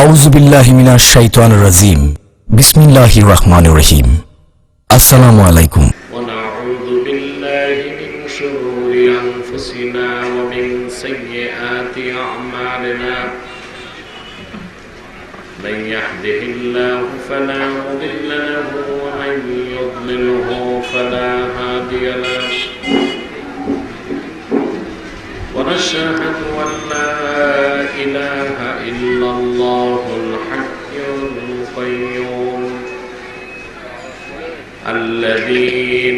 আউযু বিল্লাহি মিনাশ শাইতানির রাজিম। বিসমিল্লাহির রহমানির রহিম। আসসালামু আলাইকুম। ونعوذ بالله من شرور أنفسنا ومن سيئات أعمالنا من يهده الله فلا مضل له ومن يضلله فلا هادي له ونشهد أن لا إله إلا الله الحي القيوم الذي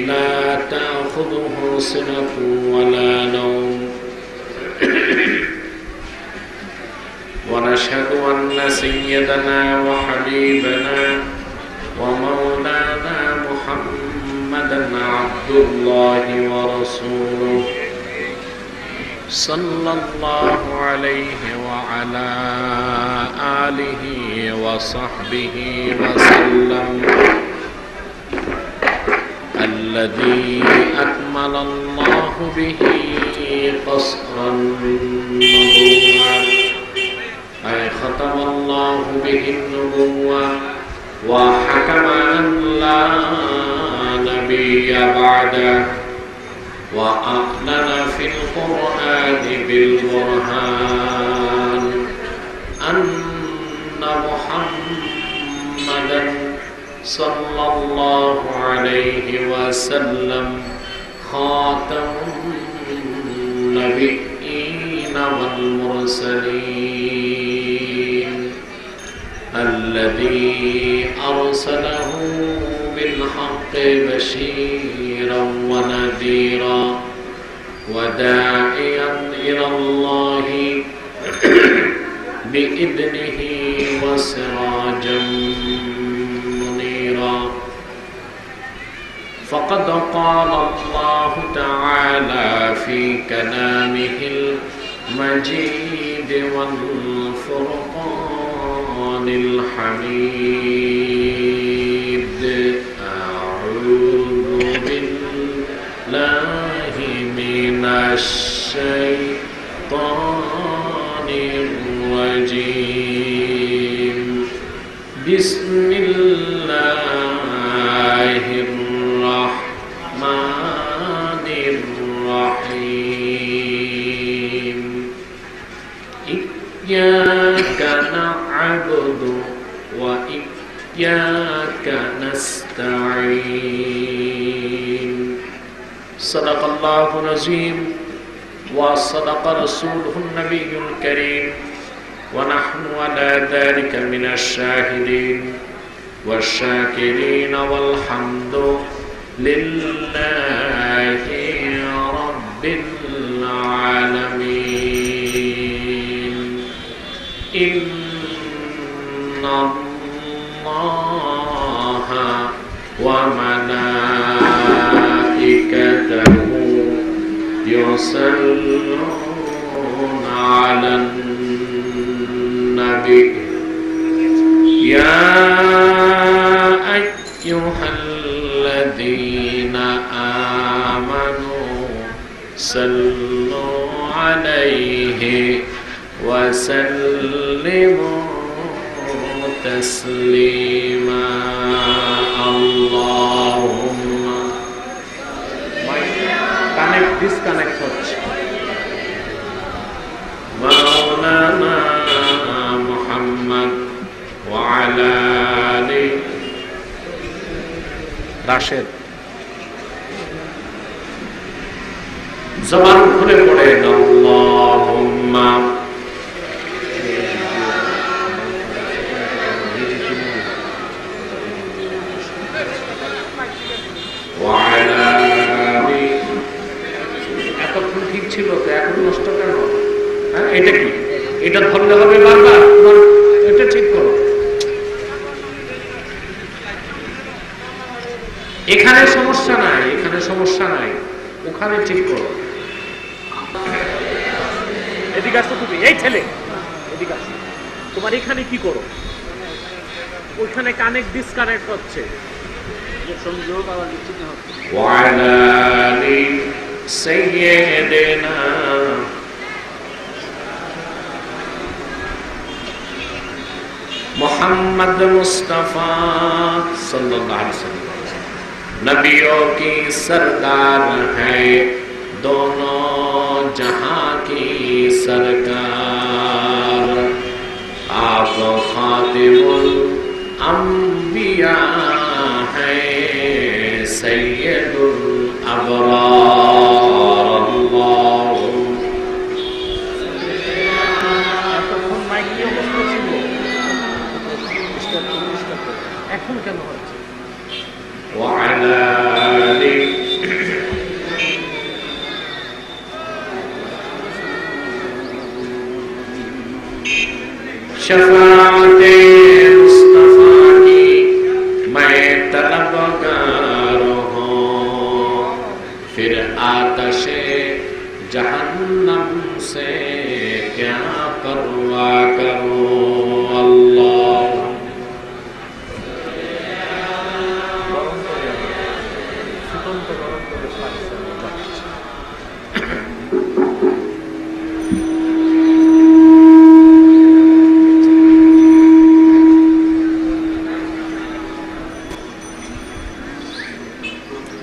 لا تأخذه سنة ولا نوم ونشهد أن سيدنا وحبيبنا ومولانا محمدا عبد الله ورسوله صلى الله عليه وعلى آله وصحبه وسلم الذي أكمل الله به قصر النبوة أي ختم الله به النبوة وحكم أن لا نبي بعده وأعلن في القرآن بالبرهان أن محمدا صلى الله عليه وسلم خاتم النبيين والمرسلين الذي أرسله بالحق بشيرا ونذيرا وداعيا إلى الله بإذنه وسراجا منيرا فقد قال الله تعالى في كلامه المجيد والفرقان الحميد أعوذ بالله من الشيطان الرجيم بسم الله الرحمن الرحيم إياك نعبد وإياك نستعين صدق الله العظيم وصدق رسوله النبي الكريم ونحن على ذلك من الشاهدين والشاكرين والحمد لله رب العالمين إن الله وملائكته يصلون على النبي يا أيها الذين آمنوا صلوا عليه وسلموا تسليما اللهم disconnect হচ্ছে مولانا محمد وعلى آله রাশেদ জবান খুলে পড়েন আল্লাহুম্মা وعلى آله এতক্ষণ ঠিক ছিল তো এখন নষ্ট কেন? হ্যাঁ, এটা কি? এটা ধরলে হবে বারবার? এটা ঠিক করো। এখানে সমস্যা নাই, এখানে সমস্যা নাই, ওখানে ঠিক করো। এদিকে আসো তুমি, এই ছেলে এদিকে আসো। তোমার এখানে কি করো? ওইখানে কানেক্ট ডিসকানেক্ট হচ্ছে। সংযোগ আবার বিচ্ছিন্ন হচ্ছে। وعلى آل سيدنا मोहम्मद मुस्तफा सल्लल्लाहु अलैहि वसल्लम नबियों की सरदार है, दोनों जहां की सरकार। आप खातिमुल अंबिया है, सैयदुल अबरार। अल्लाहु এখন কেন হচ্ছে? وعلى آله शफाअत मुस्तफा की मैं तलबगार हूँ, फिर आतशे जहन्नम से क्या परवाह करूँ। अल्लाह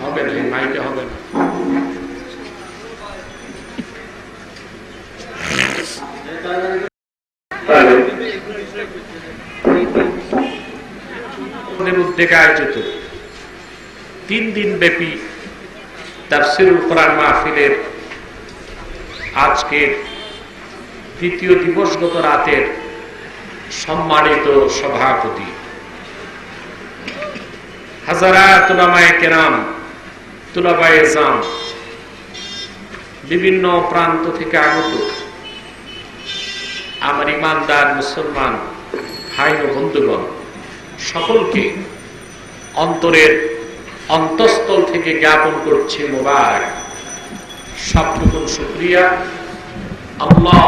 হবে না, মাইকে হবে না। উদ্যোগে আয়োজিত 3 দিন ব্যাপী তাফসীরুল কোরআন মাহফিলের আজকের তৃতীয় দিবসগত রাতের সম্মানিত সভাপতি হাজারাত উলামায়ে কেরাম, তুলাবায়ে জাম, বিভিন্ন প্রান্ত থেকে আগত আমার ইমানদার মুসলমান ভাই ও বন্ধুগণ, সকলকে অন্তরের অন্তঃস্থল থেকে জ্ঞাপন করছি মোবারক। সবটুকু শুকরিয়া আল্লাহ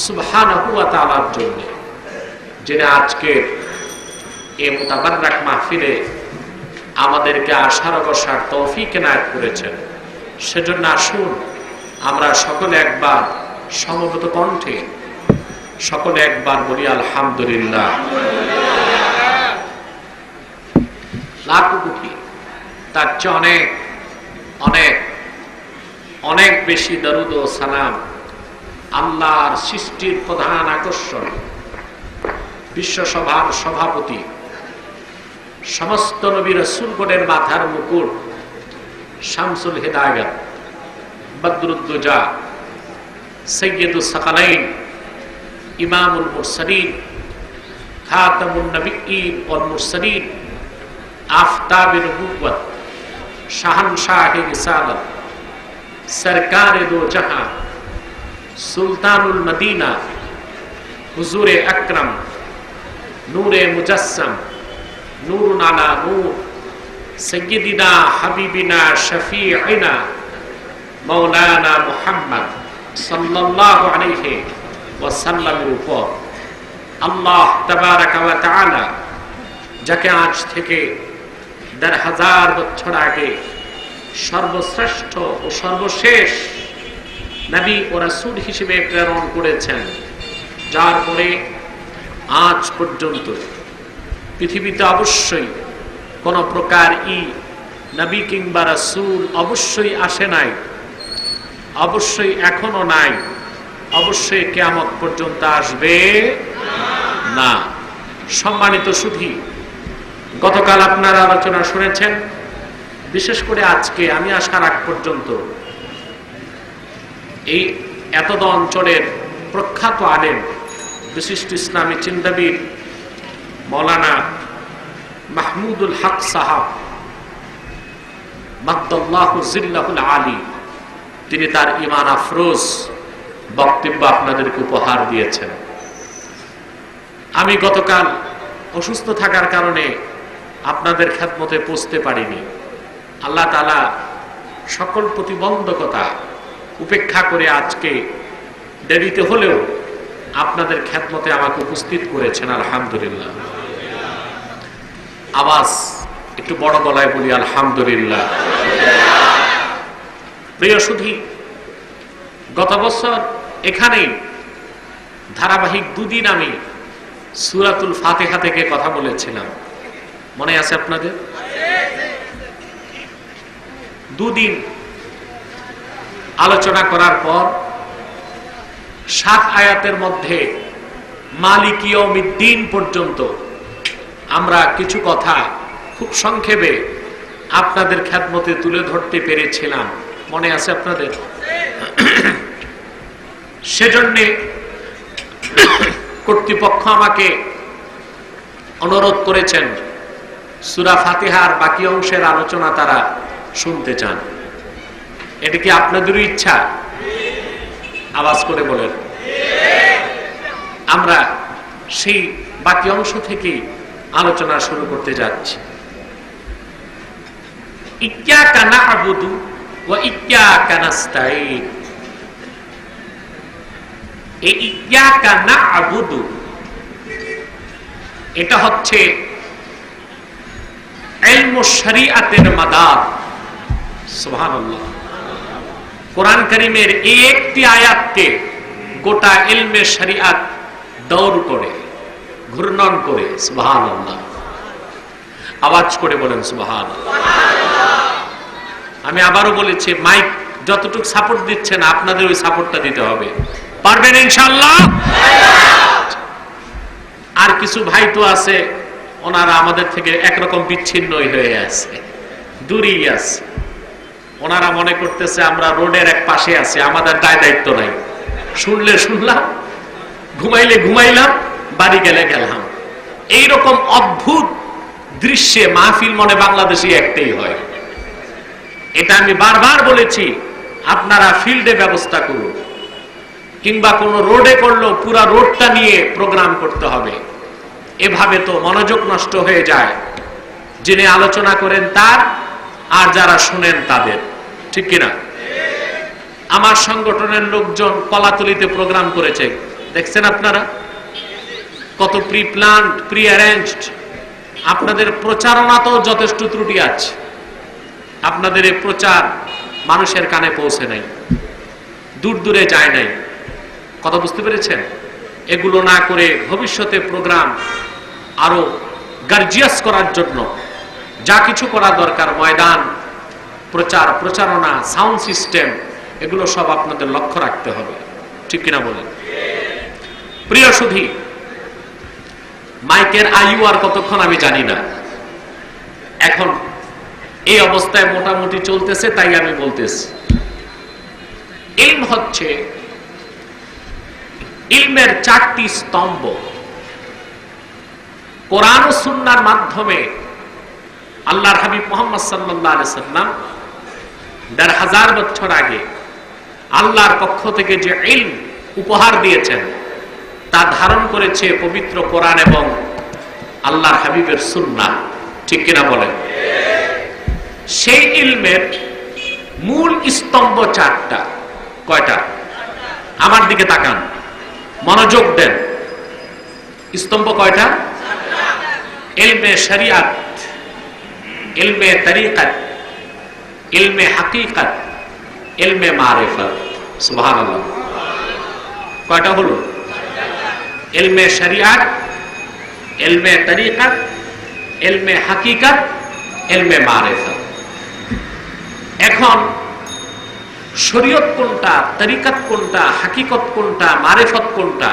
সুবহানাহু ওয়া তাআলার জন্য, যিনি আজকে এই মুতাবাররাক মাহফিলে আমাদেরকে আসার বসার তৌফিক এনায়েত করেছেন। সেজন্য আসুন আমরা সকলে একবার সমবেত কণ্ঠে সকলে একবার বলি আলহামদুলিল্লাহ। লাখো কোটি, তার চেয়ে অনেক অনেক অনেক বেশি দরুদ ও সালাম আল্লাহর সৃষ্টির প্রধান আকর্ষণ, বিশ্বসভার সভাপতি, সমস্ত নবী রাসূলগণের মাথার মুকুট, শামসুল হিদায়াত, বদরুদ্দুজা, সৈয়দুস সাকালাইন, ইমামুল মুরসালিন, খাতামুন নবিয়্যিন ওয়াল মুরসালিন, আফতাবে নবুওয়াত, শাহনশাহে রিসালাত, সরকারে দো জাহাं, সুলতানুল মদিনা, হুজুরে আকরাম, নূরে মুজাসসাম, নূরুন আলা নূর, সৈয়দিনা হাবিবিনা শফিঈনা মাওলানা মুহাম্মদ সাল্লাল্লাহু আলাইহি ওয়াসাল্লামের উপর আল্লাহ তাবারাকা ওয়া তাআলা যাকে আজ থেকে ১,৫০০ বছর আগে সর্বশ্রেষ্ঠ ও সর্বশেষ নবী ও রাসূল হিসেবে প্রেরণ করেছেন, যার পরে আজ পর্যন্ত পৃথিবীতে অবশ্যই কোন প্রকার নবী কিংবা রাসূল অবশ্যই আসে নাই, অবশ্যই এখনো নাই, অবশ্যই কিয়ামত পর্যন্ত আসবে না। সম্মানিত সুধী, গতকাল আপনারা আলোচনা শুনেছেন, বিশেষ করে আজকে আমি আসার আগ পর্যন্ত এই এতদ অঞ্চলের প্রখ্যাত আলেম, বিশিষ্ট ইসলামী চিন্তাবিদ মৌলানা মাহমুদুল হক সাহাব মাদ্দাল্লাহু জিল্লাহুল আলী, তিনি তার ঈমান আফরোজ বক্তব্য আপনাদেরকে উপহার দিয়েছেন। আমি গতকাল অসুস্থ থাকার কারণে আপনাদের খেদমতে পৌঁছতে পারিনি। আল্লাহ তাআলা সকল প্রতিবন্ধকতা উপেক্ষা করে আজকে দেরিতে হলেও আপনাদের খেদমতে আমাকে উপস্থিত করেছেন, আলহামদুলিল্লাহ। আওয়াজ একটু বড় গলায় বলি আলহামদুলিল্লাহ। প্রিয় সুধী, গত বছর এখানেই ধারাবাহিক 2 দিন আমি সূরাতুল ফাতিহা থেকে কথা বলেছিলাম, মনে আছে আপনাদের? দুদিন আলোচনা করার পর 7 আয়াতের মধ্যে মালিক ইয়াউমিদ্দিন পর্যন্ত আমরা কিছু কথা খুব সংক্ষেপে আপনাদের খেদমতে তুলে ধরতে পেরেছিলাম, মনে আছে আপনাদের? সেজন্যে কর্তৃপক্ষ আমাকে অনুরোধ করেছেন সূরা ফাতিহার বাকি অংশের আলোচনা তারা শুনতে চান। এটা কি আপনাদেরই ইচ্ছা? আওয়াজ করে বলেন। আমরা সেই বাকি অংশ থেকে আলোচনা শুরু করতে যাচ্ছি। ইয়্যাকা না'বুদু ওয়া ইয়্যাকা নাস্তাঈন। এই ইয়্যাকা না'বুদু এটা হচ্ছে ইলমুশ শরীআতের মাদার। সুবহানাল্লাহ। কোরআন কারীমের এই একটি আয়াতকে গোটা ইলমে শরীআত দৌড় করে ঘূর্ণন করে। সুবহানাল্লাহ। আওয়াজ করে বলেন সুবহানাল্লাহ। আমি আবারও বলেছি, মাইক যতটুকু সাপোর্ট দিচ্ছেন আপনাদের ওই সাপোর্টটা দিতে হবে। পারবেন ইনশাআল্লাহ? আর কিছু ভাই তো আছে, ওনারা আমাদের থেকে একরকম বিচ্ছিন্নই হয়ে আছে, দূরেই আছে। ওনারা মনে করতেছে আমরা রোডের এক পাশে আছি, আমাদের দায় দায়িত্ব নাই। শুনলে শুনলাম, ঘুমাইলে ঘুমাইলাম, বাড়ি গেলে গেলাম। এইরকম অদ্ভুত দৃশ্যে মাহফিল মনে বাংলাদেশে একটাই হয়। এটা আমি বারবার বলেছি, আপনারা ফিল্ডে ব্যবস্থা করুন, কিংবা কোন রোডে করলেও পুরা রোডটা নিয়ে প্রোগ্রাম করতে হবে। এভাবে তো মনোযোগ নষ্ট হয়ে যায়, যিনি আলোচনা করেন তার আর যারা শুনেন তাদের, ঠিক কিনা? আমার সংগঠনের লোকজন কলাতলিতে প্রোগ্রাম করেছে, দেখছেন আপনারা? কত প্রি প্ল্যান্ড, প্রি অ্যারেঞ্জড। আপনাদের প্রচারণা তো যথেষ্ট ত্রুটি আছে, আপনাদের এই প্রচার মানুষের কানে পৌঁছে নাই, দূর দূরে যায় নাই। কথা বুঝতে পেরেছেন? এগুলো না করে ভবিষ্যতে প্রোগ্রাম আরো গার্জিয়াস করার জন্য যা কিছু করা দরকার, ময়দান, প্রচার, প্রচারণা, সাউন্ড সিস্টেম, এগুলো সব আপনাদের লক্ষ্য রাখতে হবে, ঠিক কিনা বলেন? প্রিয় সুধী, মাইকের আয়ু আর কতক্ষণ আমি জানি না। এখন এই অবস্থায় মোটামুটি চলতেছে, তাই আমি বলতেছি। ইলম হচ্ছে, ইলমের 4টি স্তম্ভ। কোরআন ও সুন্নাহর মাধ্যমে আল্লাহর হাবিব মুহাম্মদ সাল্লাল্লাহু আলাইহি সাল্লাম ১৫০০ বছর আগে আল্লাহর পক্ষ থেকে যে ইলম উপহার দিয়েছেন তা ধারণ করেছে পবিত্র কোরআন এবং আল্লাহর হাবিবের সুন্নাহ, ঠিক কিনা বলেন? সেই ইলমের মূল স্তম্ভ 4টা। কয়টা? আমার দিকে তাকান, মনোযোগ দেন। স্তম্ভ কয়টা? ইলমে শরিয়াত, ইলমে তরিকত, ইলমে হাকিকত, ইলমে মারিফত। সুবহানাল্লাহ। কয়টা হলো? ইলমে শরিয়াত, ইলমে তরিকত, ইলমে হাকিকত, ইলমে মারিফত। এখন শরীয়ত কোনটা, তরিকত কোনটা, হাকিকত কোনটা, মারিফত কোনটা,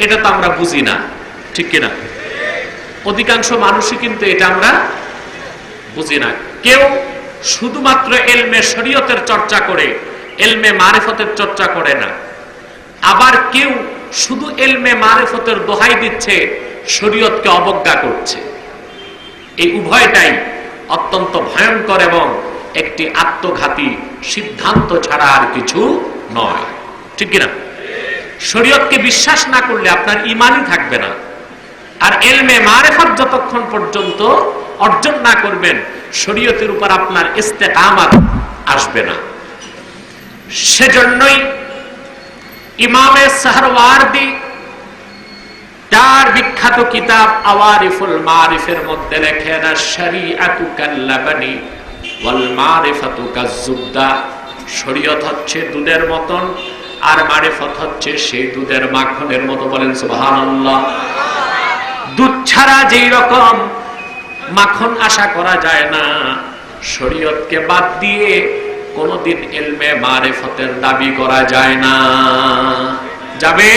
এটা তো আমরা বুঝি না, ঠিক কিনা? অধিকাংশ মানুষই কিন্তু এটা আমরা বুঝি না। কেউ শুধুমাত্র ইলমে শরীয়তের চর্চা করে, ইলমে মারিফতের চর্চা করে না। আবার কেউ শুধু ইলমে মারিফতের দোহাই দিচ্ছে, শরীয়তকে অবজ্ঞা করছে। এই উভয়টাই অত্যন্ত ভয়ঙ্কর এবং একটি আত্মঘাতী সিদ্ধান্ত ছাড়া আর কিছু নয়, ঠিক কিনা? শরীয়তকে বিশ্বাস না করলে আপনার ঈমানই থাকবে না। আর ইলমে মারিফত যতক্ষণ পর্যন্ত অর্জন না করবেন, শরীয়তের উপর আপনার ইস্তেকামাত আসবে না। সেজন্যই ইমামে সাহরওয়ার্দী তার বিখ্যাত কিতাব আওয়ারিফুল মারিফের মধ্যে লেখেন, শরীআতু কাল্লাবানি ওয়াল মারিফাতু কাজ্জুবদা। শরীয়ত হচ্ছে দুধের মতন, আর মারিফত হচ্ছে সেই দুধের মাখনের মতো। বলেন সুবহানাল্লাহ। ছাড়া যেই রকম মাখন আশা করা যায় না, শরীয়তকে বাদ দিয়ে কোনদিন ইলমে মারিফতের দাবি করা যায় না। যাবে?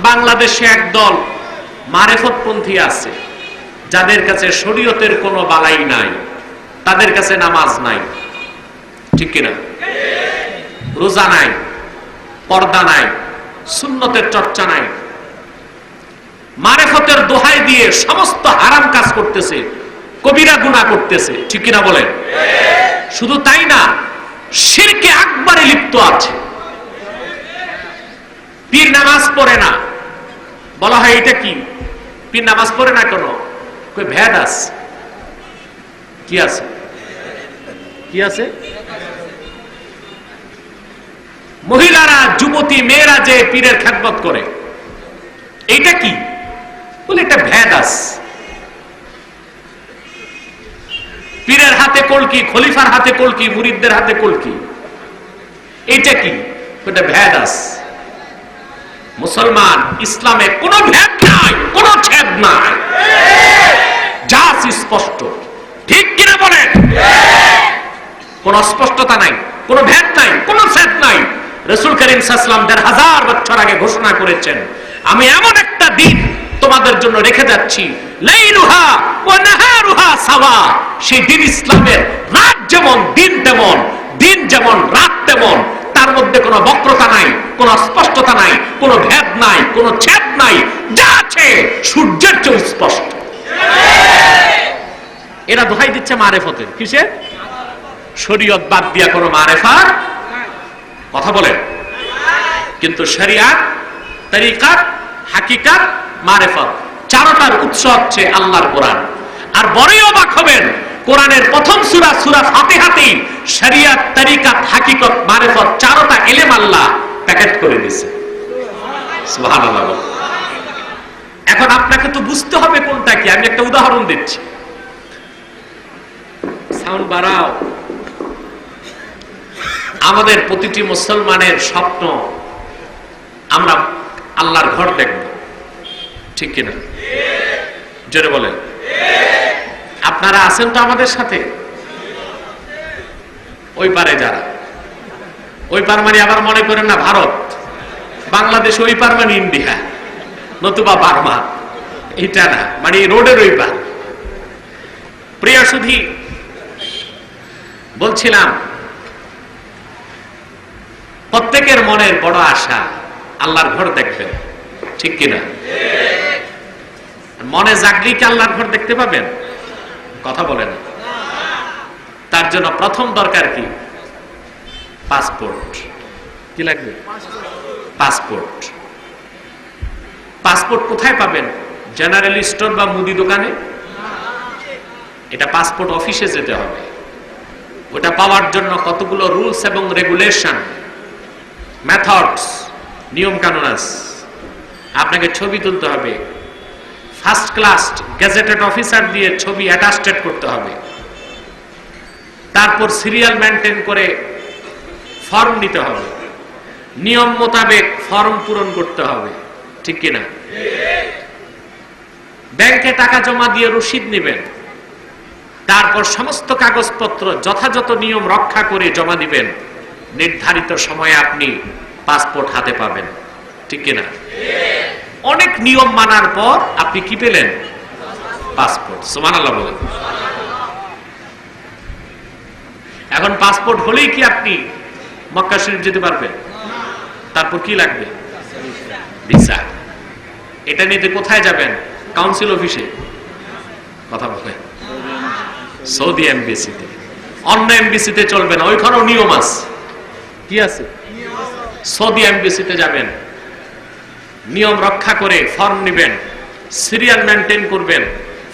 বাংলাদেশে একদল মারিফতপন্থী আছে যাদের কাছে শরীয়তের কোনো বালাই নাই, তাদের কাছে নামাজ নাই, ঠিক কিনা? রোজা নাই, পর্দা নাই, সুন্নতের চর্চা নাই, মারিফতের দোহাই দিয়ে সমস্ত হারাম কাজ করতেছে, কবিরা গুনাহ করতেছে, ঠিক কিনা বলেন? শুধু তাই না, শিরকে আকবারে লিপ্ত আছে। পীর নামাজ পড়ে না, বলা হয় এটা কি? পীর নামাজ পড়ে না কেন? কই ভেদ আছে। কি আছে? কি আছে? মহিলারা, যুবতী মেয়েরা যে পীরের খেদমত করে, এইটা কি বলে? এটা ভেদ আছে। পীরের হাতে কলকি, খলিফার হাতে কলকি, মুরিদদের হাতে কলকি, এইটা কি? এটা ভেদ আছে। মুসলমান ইসলামে কোনো ভেদ নাই, কোনো ছেদ নাই, যা স্পষ্ট, ঠিক কিনা বলেন? কোন অস্পষ্টতা নাই, কোন ভেদ নাই, কোন ছেদ নাই। রাসূল করিম সাল্লাল্লাহু আলাইহি ওয়াসাল্লাম ১,৫০০ বছর আগে ঘোষণা করেছেন, আমি এমন একটা দিন তোমাদের জন্য রেখে যাচ্ছি, লাইলুহা ওয়া নাহারুহা সাওয়া। সেই দিন ইসলামের রাত যেমন দিন তেমন, দিন যেমন রাত তেমন, তার মধ্যে কোনো বক্রতা নাই, কোনো অস্পষ্টতা নাই, কোনো ভেদ নাই, কোনো ছেদ নাই, যা আছে সূর্যের চেয়ে স্পষ্ট। এরা দোহাই দিচ্ছে মারিফতের। কিসের? শরীয়ত বাদ দিয়া কোনো মারিফাত, কথা বলেন। কিন্তু শরিয়াত, তরিকাত, হাকিকাত, মারিফত, চারটার উৎস হচ্ছে আল্লাহর কোরআন। আর বড়ই অবাক হবেন, কোরআনের প্রথম সূরা, সূরা ফাতিহাতেই শরিয়াত, তরিকাত, হাকিকত, মারিফত চারটা ইলম আল্লাহ প্যাকেট করে দিয়েছে। সুবহানাল্লাহ। এখন আপনাকে তো বুঝতে হবে কোনটা কি। আমি একটা উদাহরণ দিচ্ছি, সাউন্ড বাড়াও। আমাদের প্রতিটি মুসলমানের স্বপ্ন আমরা আল্লাহর ঘর দেখব, ঠিক কিনা? জোরে বলেন। আপনারা আছেন তো আমাদের সাথে? ওই পারে যারা, ওই পার মানে আবার মনে করেন না ভারত, বাংলাদেশ ওই পার মানে ইন্ডিয়া, নতুবা বার্মা, এটা না, মানে রোডের ওই পার। প্রিয় সুধী, বলছিলাম প্রত্যেকের মনের বড় আশা আল্লাহর ঘর দেখবেন, ঠিক কিনা? মনে জাগলেই কি আল্লাহর ঘর দেখতে পাবেন? কথা বলেন। তার জন্য প্রথম দরকার কি? পাসপোর্ট। কি লাগবে? পাসপোর্ট। পাসপোর্ট কোথায় পাবেন? জেনারেল স্টোর বা মুদি দোকানে? এটা পাসপোর্ট অফিসে যেতে হবে। ওটা পাওয়ার জন্য কতগুলো রুলস এবং রেগুলেশন, মেথডস, নিয়ম কানুন আছে। আপনাকে ছবি তুলতে হবে, ফার্স্ট ক্লাস গেজেটেড অফিসার দিয়ে ছবি অ্যাটাস্টেড করতে হবে, তারপর সিরিয়াল মেনটেন করে ফর্ম নিতে হবে, নিয়ম মোতাবেক ফর্ম পূরণ করতে হবে, ঠিক কিনা? ব্যাংকে টাকা জমা দিয়ে রসিদ নেবেন, তারপর সমস্ত কাগজপত্র যথাযথ নিয়ম রক্ষা করে জমা দিবেন, নির্ধারিত সময়ে আপনি পাসপোর্ট হাতে পাবেন, ঠিক কিনা? অনেক নিয়ম মানার পর আপনি কি পেলেন? পাসপোর্ট। সুবহানাল্লাহ বলেন। এখন পাসপোর্ট হলেই কি আপনি মক্কা শরীফ যেতে পারবেন? তারপর কি লাগবে? ভিসা। এটা নিতে কোথায় যাবেন? কাউন্সিল অফিসে? কথা বলেন। সৌদি এমবেসিতে। অন্য এমবেসিতে চলবে না, ওইখানেও নিয়ম আছে। কি আছে? সৌদি এমবেসিতে যাবেন, নিয়ম রক্ষা করে ফর্ম নেবেন, সিরিয়াল মেনটেন করবেন,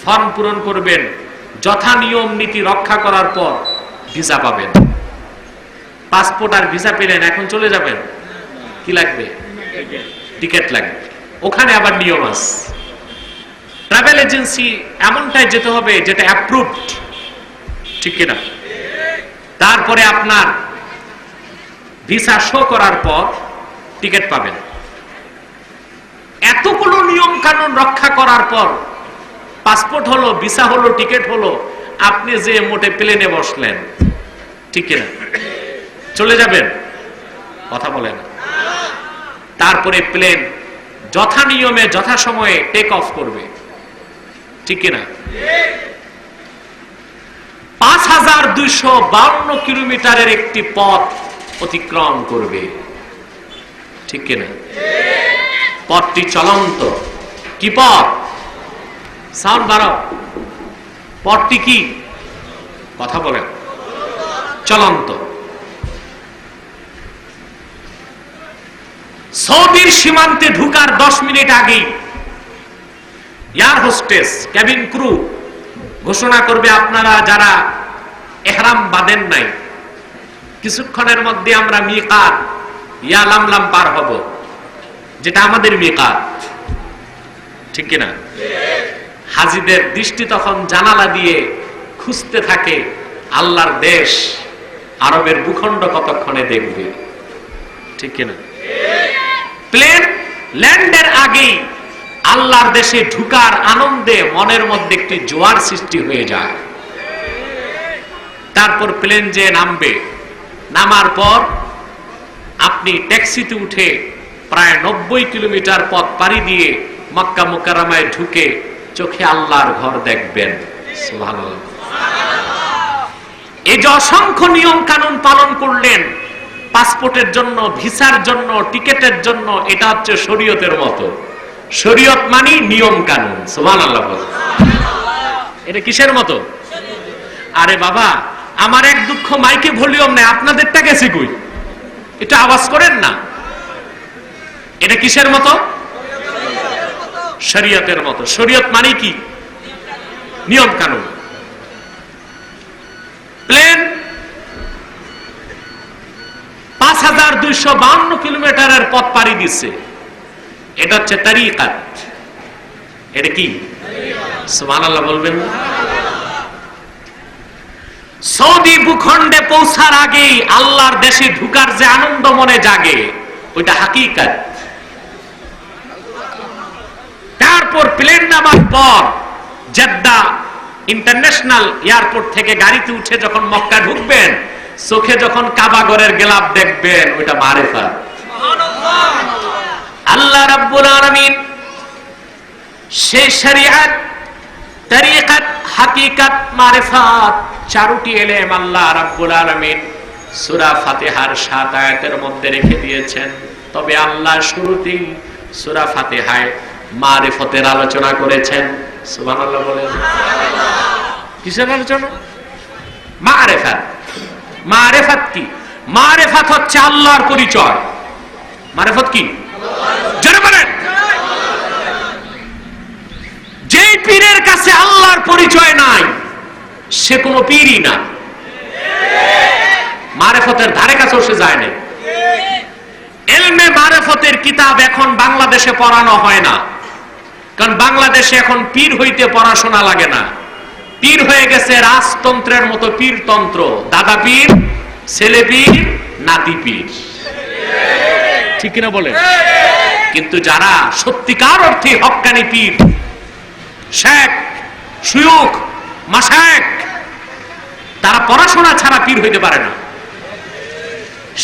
ফর্ম পূরণ করবেন, যথা নিয়ম নীতি রক্ষা করার পর ভিসা পাবেন। পাসপোর্ট আর ভিসা পেলেন, এখন চলে যাবেন, কি লাগবে? টিকিট লাগবে। ওখানে আবার নিয়ম আছে। ট্রাভেল এজেন্সি এমনটাই যেতে হবে যেটা অ্যাপ্রুভড, ঠিক কিনা? তারপরে আপনার ভিসা শো করার পর টিকিট পাবেন। এতগুলো নিয়ম কানুন রক্ষা করার পর পাসপোর্ট হলো, ভিসা হলো, টিকিট হলো, আপনি যে মোটে প্লেনে বসলেন, ঠিক না? চলে যাবেন, কথা বলেন। তারপরে প্লেন যথা নিয়মে যথা সময়ে টেক অফ করবে, ঠিক না? 5252 কিলোমিটারের একটি পথ অতিক্রম করবে, ঠিক না? পথটি চলন্ত। কি পথ? সাউন্ড বাড়াও। পথটি কি? কথা বলেন। চলন্ত। সৌদির সীমান্তে ঢুকার 10 মিনিট আগেই এয়ার হোস্টেস, ক্যাবিন ক্রু ঘোষণা করবে, আপনারা যারা ইহরাম বাঁধেন নাই, কিছুক্ষণের মধ্যে আমরা মিকাত ইয়া লামলাম পার হব, যেটা আমাদের মিকাত, ঠিক কিনা? হাজিদের দৃষ্টি তখন জানালা দিয়ে খুঁজতে থাকে আল্লাহর দেশ, আরবের ভূখণ্ড কতক্ষণে দেখবে, ঠিক কিনা? প্লেন ল্যান্ডের আগেই আল্লাহর দেশে ঢুকার আনন্দে মনের মধ্যে একটি জোয়ার সৃষ্টি হয়ে যায়। তারপর প্লেন যে নামবে, নামার পর আপনি ট্যাক্সিতে উঠে প্রায় 90 কিলোমিটার পথ পাড়ি দিয়ে মক্কা মুকাররমায় ঢুকে চোখে আল্লাহর ঘর দেখবেন। সুবহানাল্লাহ। এই যে অসংখ্য নিয়ম কানুন পালন করলেন পাসপোর্টের জন্য, ভিসার জন্য, টিকেটের জন্য, এটা হচ্ছে শরীয়তের মতো। শরীয়ত মানে নিয়ম কানুন। সুবহানাল্লাহ। এটা কিসের মতো? আরে বাবা, আমার এক দুঃখ মাইকে ভলিউম নাই, আপনাদেরটা গেছে কই? এটা আওয়াজ করেন না। এটা কিসের মতো? শরীয়তের মতো। শরীয়ত মানে কি? নিয়ম কানুন। প্লেন 5252 কিলোমিটারের পথ পাড়ি দিচ্ছে। এটা হচ্ছে তারিকাত। এটা কি? সুবহানাল্লাহ বলবেন। সৌদি ভূখণ্ডে পৌঁছার আগেই আল্লাহর দেশে ঢুকার যে আনন্দ মনে জাগে, ওইটা হাকিকাত। তারপর প্লেন নামার পর জেদ্দা ইন্টারন্যাশনাল এয়ারপোর্ট থেকে গাড়িতে উঠে যখন মক্কা ঢুকবেন, চোখে যখন কাবা ঘরের গেলাপ দেখবেন, ওইটা মারিফাত। আল্লাহ রাব্বুল আলামিন সেই শরীয়ত, তরিকত, হাকিকত, মারিফাত চারটি এলেম আল্লাহ রাব্বুল আলামিন সূরা ফাতিহার 7 আয়াতের মধ্যে রেখে দিয়েছেন। তবে আল্লাহ শুরুতেই সূরা ফাতিহায় মারিফতের আলোচনা করেছেন। সুবহানাল্লাহ বলেন। কিসের আলোচনা? মারিফাত। মারিফাত কি? মারিফাত হচ্ছে আল্লাহর পরিচয়। মারিফত কি? জোরে বলেন। যেই পীরের কাছে আল্লাহর পরিচয় নাই, সে কোনো পীরই না। মারিফতের ধারে কাছেও সে যায় না। ইলমে মারিফতের কিতাব এখন বাংলাদেশে পড়ানো হয় না, কারণ বাংলাদেশে এখন পীর হইতে পড়াশোনা লাগে না। পীর হয়ে গেছে রাজতন্ত্রের মতো পীরতন্ত্র। দাদা পীর, ছেলে পীর, নাতি পীর, ঠিক কিনা বলেন? কিন্তু যারা সত্যিকার অর্থে হক্কানি পীর, শেখ, শুয়ুখ, মাশায়েখ, তারা পড়াশোনা ছাড়া পীর হইতে পারে না।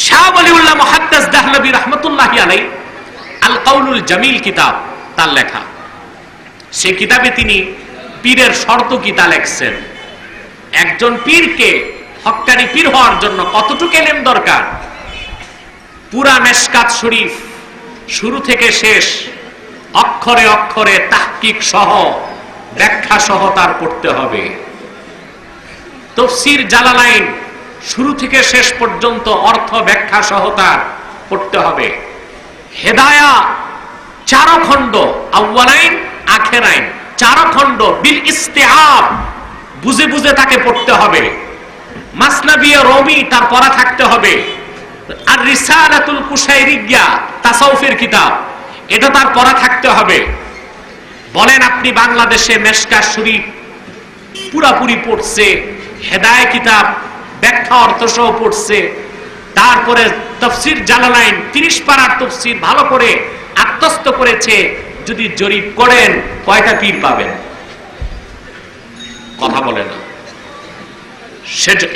শাহ ওয়ালিউল্লাহ মুহাদ্দিস দেহলভী রাহমাতুল্লাহি আলাইহি আল কাউলুল জামিল কিতাব তার লেখা। সেই কিতাবে তিনি পীরের শর্ত কিতা লেখছেন। একজন পীরকে, হক্কানি পীর হওয়ার জন্য কতটুকু ইলম দরকার? পুরা মেশকাত শরীফ শুরু থেকে শেষ অক্ষরে অক্ষরে তাহকিক সহ, ব্যাখ্যা সহ তার পড়তে হবে। তাফসীর জালালাইন শুরু থেকে শেষ পর্যন্ত অর্থ ব্যাখ্যা সহ তার পড়তে হবে। হেদায়া 4 খণ্ড, আউয়ালাইন, আখেরাইন 4 খণ্ড বিল ইস্তিআব, বুঝে বুঝে তাকে পড়তে হবে। মাসনাবি রমি তার পড়া থাকতে হবে। আর রিসালাতুল কুশাইরিয়া তাসাউফের কিতাব, এটা তার পড়া থাকতে হবে। বলেন আপনি বাংলাদেশে মেশকাত শরীফ পুরাপুরি পড়ছে, হেদায়া কিতাব ব্যাখ্যা অর্থ সহ পড়ছে, তারপরে তাফসীর জালালাইন 30 পারার তাফসীর ভালো করে আত্মস্থ করেছে, যদি জরিপ করেন কয়টা পীর পাবেন? কথা বলে না।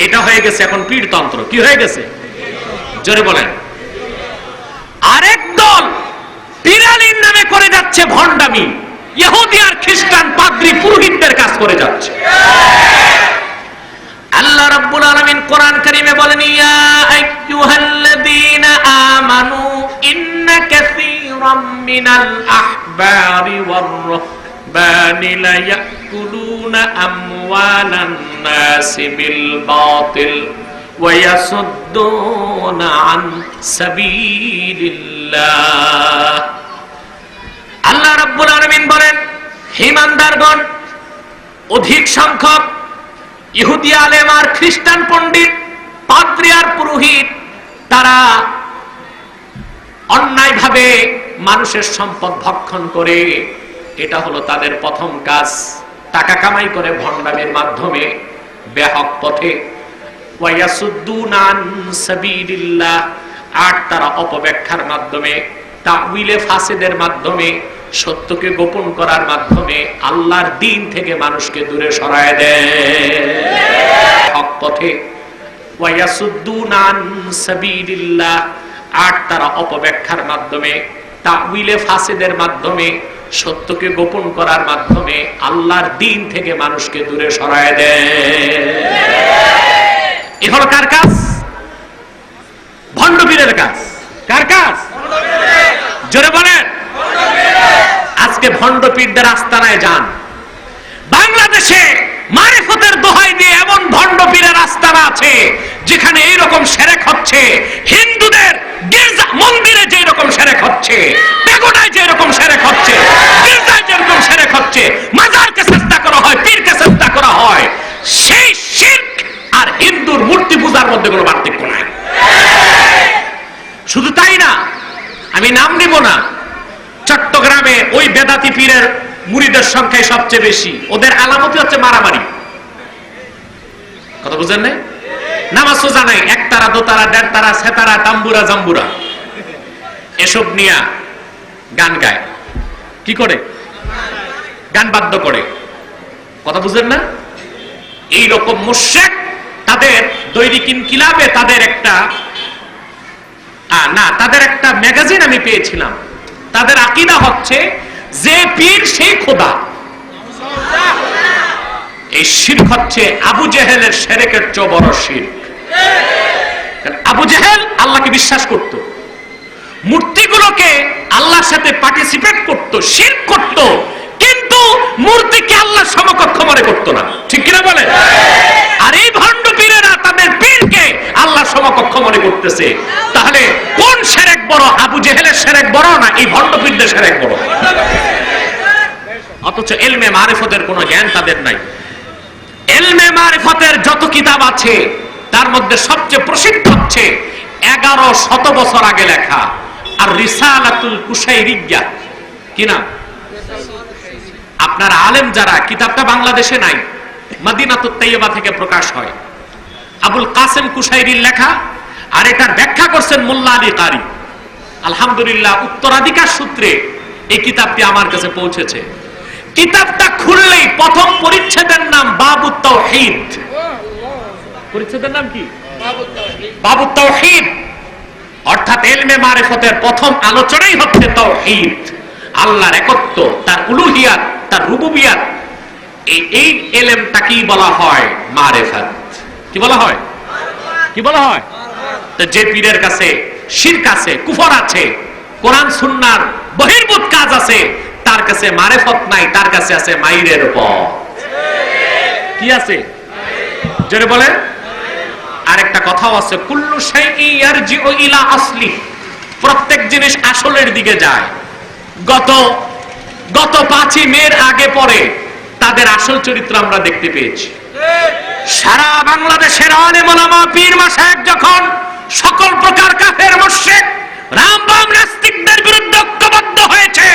এটা হয়ে গেছে এখন পীরতন্ত্র। কি হয়ে গেছে? জোরে বলেন। আরেক দল পীরালির নামে করে যাচ্ছে ভণ্ডামি, ইহুদি আর খ্রিস্টান পাদ্রী পুরোহিতদের কাজ করে যাচ্ছে। আল্লাহ রাব্বুল আলামিন কোরআন কারীমে বলেন, ইয়া আইয়ুহাল্লাযীনা আমানু ইন্না কাসীরাম মিনাল আহবারি ওয়ার রুহবানি লা ইয়াকুলুনা আমওয়ালান নাসি বিল বাতিল ওয়া ইয়াসুদ্দুনা আন সাবিলিল্লাহ। আল্লাহ রাব্বুল আলামিন বলেন, হে ঈমানদারগণ, অধিক সংখ্যক ইহুদি আলেম আর খ্রিস্টান পণ্ডিত, পাদ্রী আর পুরোহিত, তারা অন্যায়ভাবে মানুষের সম্পদ ভক্ষণ করে। এটা হলো তাদের প্রথম কাজ। টাকা কামাই করে ভণ্ডামির মাধ্যমে, বেহক পথে। ওয়া ইয়াসুদ্দুনা আন সাবিলিল্লাহ, আর তারা অপব্যাখ্যার মাধ্যমে, তাউইলে ফাসিদের মাধ্যমে, সত্যকে গোপন করার মাধ্যমে আল্লাহর দ্বীন থেকে মানুষকে দূরে সরায় দেয় হক পথে। ওয়া ইয়াসুদ্দুনা আন সাবিলিল্লাহ, আর তারা অপব্যাখ্যার মাধ্যমে, তাউইলে ফাসিদের মাধ্যমে, সত্যকে গোপন করার মাধ্যমে আল্লাহর দ্বীন থেকে মানুষকে দূরে সরায় দেয়। এ হলো কার কাজ? ভণ্ড পীরের কাজ। কার কাজ? জোরে বলেন। আজকে ভণ্ড পীরদের আস্তানায় যান। বাংলাদেশে মারিফতের দোহাই দিয়ে এমন ভণ্ড পীরের আস্তানা আছে যেখানে এইরকম শিরক হচ্ছে। হিন্দুদের গির্জা মন্দিরে যে রকম শিরক হচ্ছে, পেগোডায় যে রকম শিরক হচ্ছে, গির্জায় যে রকম শিরক হচ্ছে, মাজারকে চেষ্টা করা হয়, পীরকে চেষ্টা করা হয়, সেই শিরক আর হিন্দুর মূর্তি পূজার মধ্যে কোনো পার্থক্য নাই। শুধু তাই না, আমি নাম নিব না, চট্টগ্রামে ওই বেদাতি পীরের মুরিদের সংখ্যায় সবচেয়ে বেশি। ওদের আলামতি হচ্ছে মারামারি। কথা বুঝেন নাই? নামাজ সোজা নাই, একতারা, দোতারা, দেড়তারা, সেতারা, তাম্বুরা, জাম্বুরা, এসব নিয়ে গান গায়। কি করে? গান বাদ্য করে। কথা বুঝেন না? এইরকম মুশরিক তাদের দৈনিক ইনকিলাবে তাদের একটা তাদের একটা ম্যাগাজিন আমি পেয়েছিলাম। তাদের আকীদা হচ্ছে যে পীর সেই খোদা। এই শিরক হচ্ছে আবু জেহেলের শিরকের চেয়ে বড় শিরক। আবু জেহেল আল্লাহকে বিশ্বাস করত, মূর্তিগুলোকে আল্লাহর সাথে পার্টিসিপেট করত, শিরক করত, কিন্তু মূর্তিকে আল্লাহর সমকক্ষ মনে করত না। ঠিক কিনা বলেন? আর এই ভণ্ড পীরেরা তাদের পীরকে আল্লাহর সমকক্ষ মনে করতেছে। তাহলে কোন শিরক বড়? আবু জেহেলের শিরক বড় না এই ভণ্ড পীরদের শিরক বড়? অথচ ইলমে মারিফতের কোনো জ্ঞান তাদের নাই। ইলমে মারিফতের যত কিতাব আছে তার মধ্যে সবচেয়ে প্রসিদ্ধ হচ্ছে 1100 বছর আগে লেখা আর রিসালাতুল কুশাইরিয়্যা। কি নাম? আপনার আলেম যারা, কিতাবটা বাংলাদেশে নাই, মদিনাতুত তাইয়্যিবা থেকে প্রকাশ হয়। আবুল কাসেম কুশাইরির লেখা, আর এটার ব্যাখ্যা করছেন মোল্লা আলী কারি। আলহামদুলিল্লাহ, উত্তরাধিকার সূত্রে এই কিতাবটি আমার কাছে পৌঁছেছে। কিতাবটা খুললেই প্রথম পরিচ্ছেদের নাম বাবুত তাওহীদ। পরিচ্ছেদের নাম কি? বাবুত তাওহীদ। অর্থাৎ ইলমে মারিফতের প্রথম আলোচনাই হচ্ছে তাওহীদ, আল্লাহর একত্ব, তার উলুহিয়াত, তার রুবুবিয়াত। এই ইলমটাকেই বলা হয় মারিফত। কি বলা হয়? কি বলা হয়? তো যে পীরের কাছে শিরক আছে, কুফর আছে, কোরআন সুন্নাহর বহির্ভূত কাজ আছে, তার কাছে মারিফত নাই, তার কাছে আছে মাইরের পথ। কি আছে? জোরে বলেন। আরেকটা কথাও আছে, কুল্লু শাইইন ইয়ারজিউ ইলা আসলি, প্রত্যেক জিনিস আসলের দিকে যায়। গত 5ই মের আগে পরে তাদের আসল চরিত্র আমরা দেখতে পেয়েছি। সারা বাংলাদেশের আলেম ওলামা, পীর মাশায়েখ যখন সকল প্রকার কাফের মুশরিক রামবাম নাস্তিকদের বিরুদ্ধে ঐক্যবদ্ধ হয়েছে,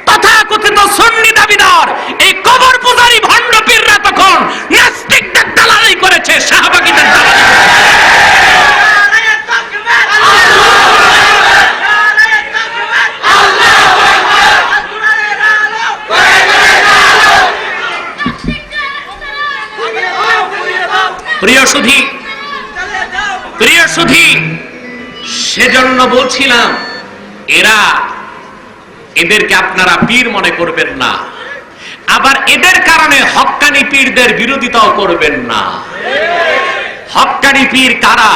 তথাকথিত সুন্নি দাবিদার এই কবর পূজারী ভণ্ড পীররা তখন নাস্তিকদের দালালি করেছে, শাহবাগীদের দালালি প্রিয় সুধী, সেজন্য বলছিলাম এদেরকে আপনারা পীর মনে করবেন না, আবার এদের কারণে হক্কানি পীরদের বিরোধিতাও করবেন না। হক্কানি পীর কারা?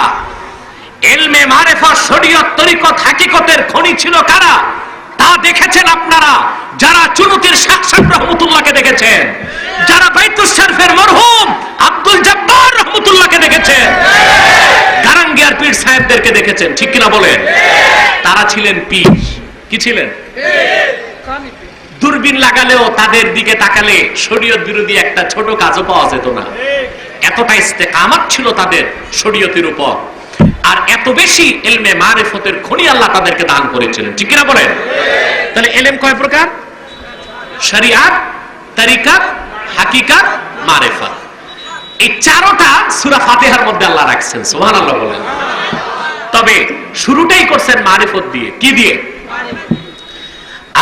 ইলমে মারিফাত, শরীয়ত, তরিকত, হাকিকতের খনি ছিল কারা তা দেখেছেন আপনারা। যারা চুনুতির শাহ সাহেব রহমতুল্লাহকে দেখেছেন, যারা বাইতুল শরীফের মরহুম আব্দুল জব্বার রহমতুল্লাহকে দেখেছেন, গারাঙ্গিয়ার পীর সাহেবদেরকে দেখেছেন, ঠিক কিনা বলেন? তারা ছিলেন পীর। কি ছিলেন? দূরবীন লাগালেও তাদের দিকে তাকালে শরীয়ত বিরোধী একটা ছোট কাজও পাওয়া যেত না। এতটা ইস্তেকামত ছিল তাদের শরীয়তের উপর, আর এত বেশি ইলমে মারিফতের খনি আল্লাহ তাদেরকে দান করেছিলেন, ঠিক কিনা বলেন? তাহলে ইলম কয় প্রকার? শরিয়াত, তরিকাত, হাকিকাত, মারিফাত। এই চারটা সূরা ফাতিহার মধ্যে আল্লাহ রাখছেন, সুবহানাল্লাহ বলেন। তবে শুরুটাই করছেন মারিফত দিয়ে। কি দিয়ে?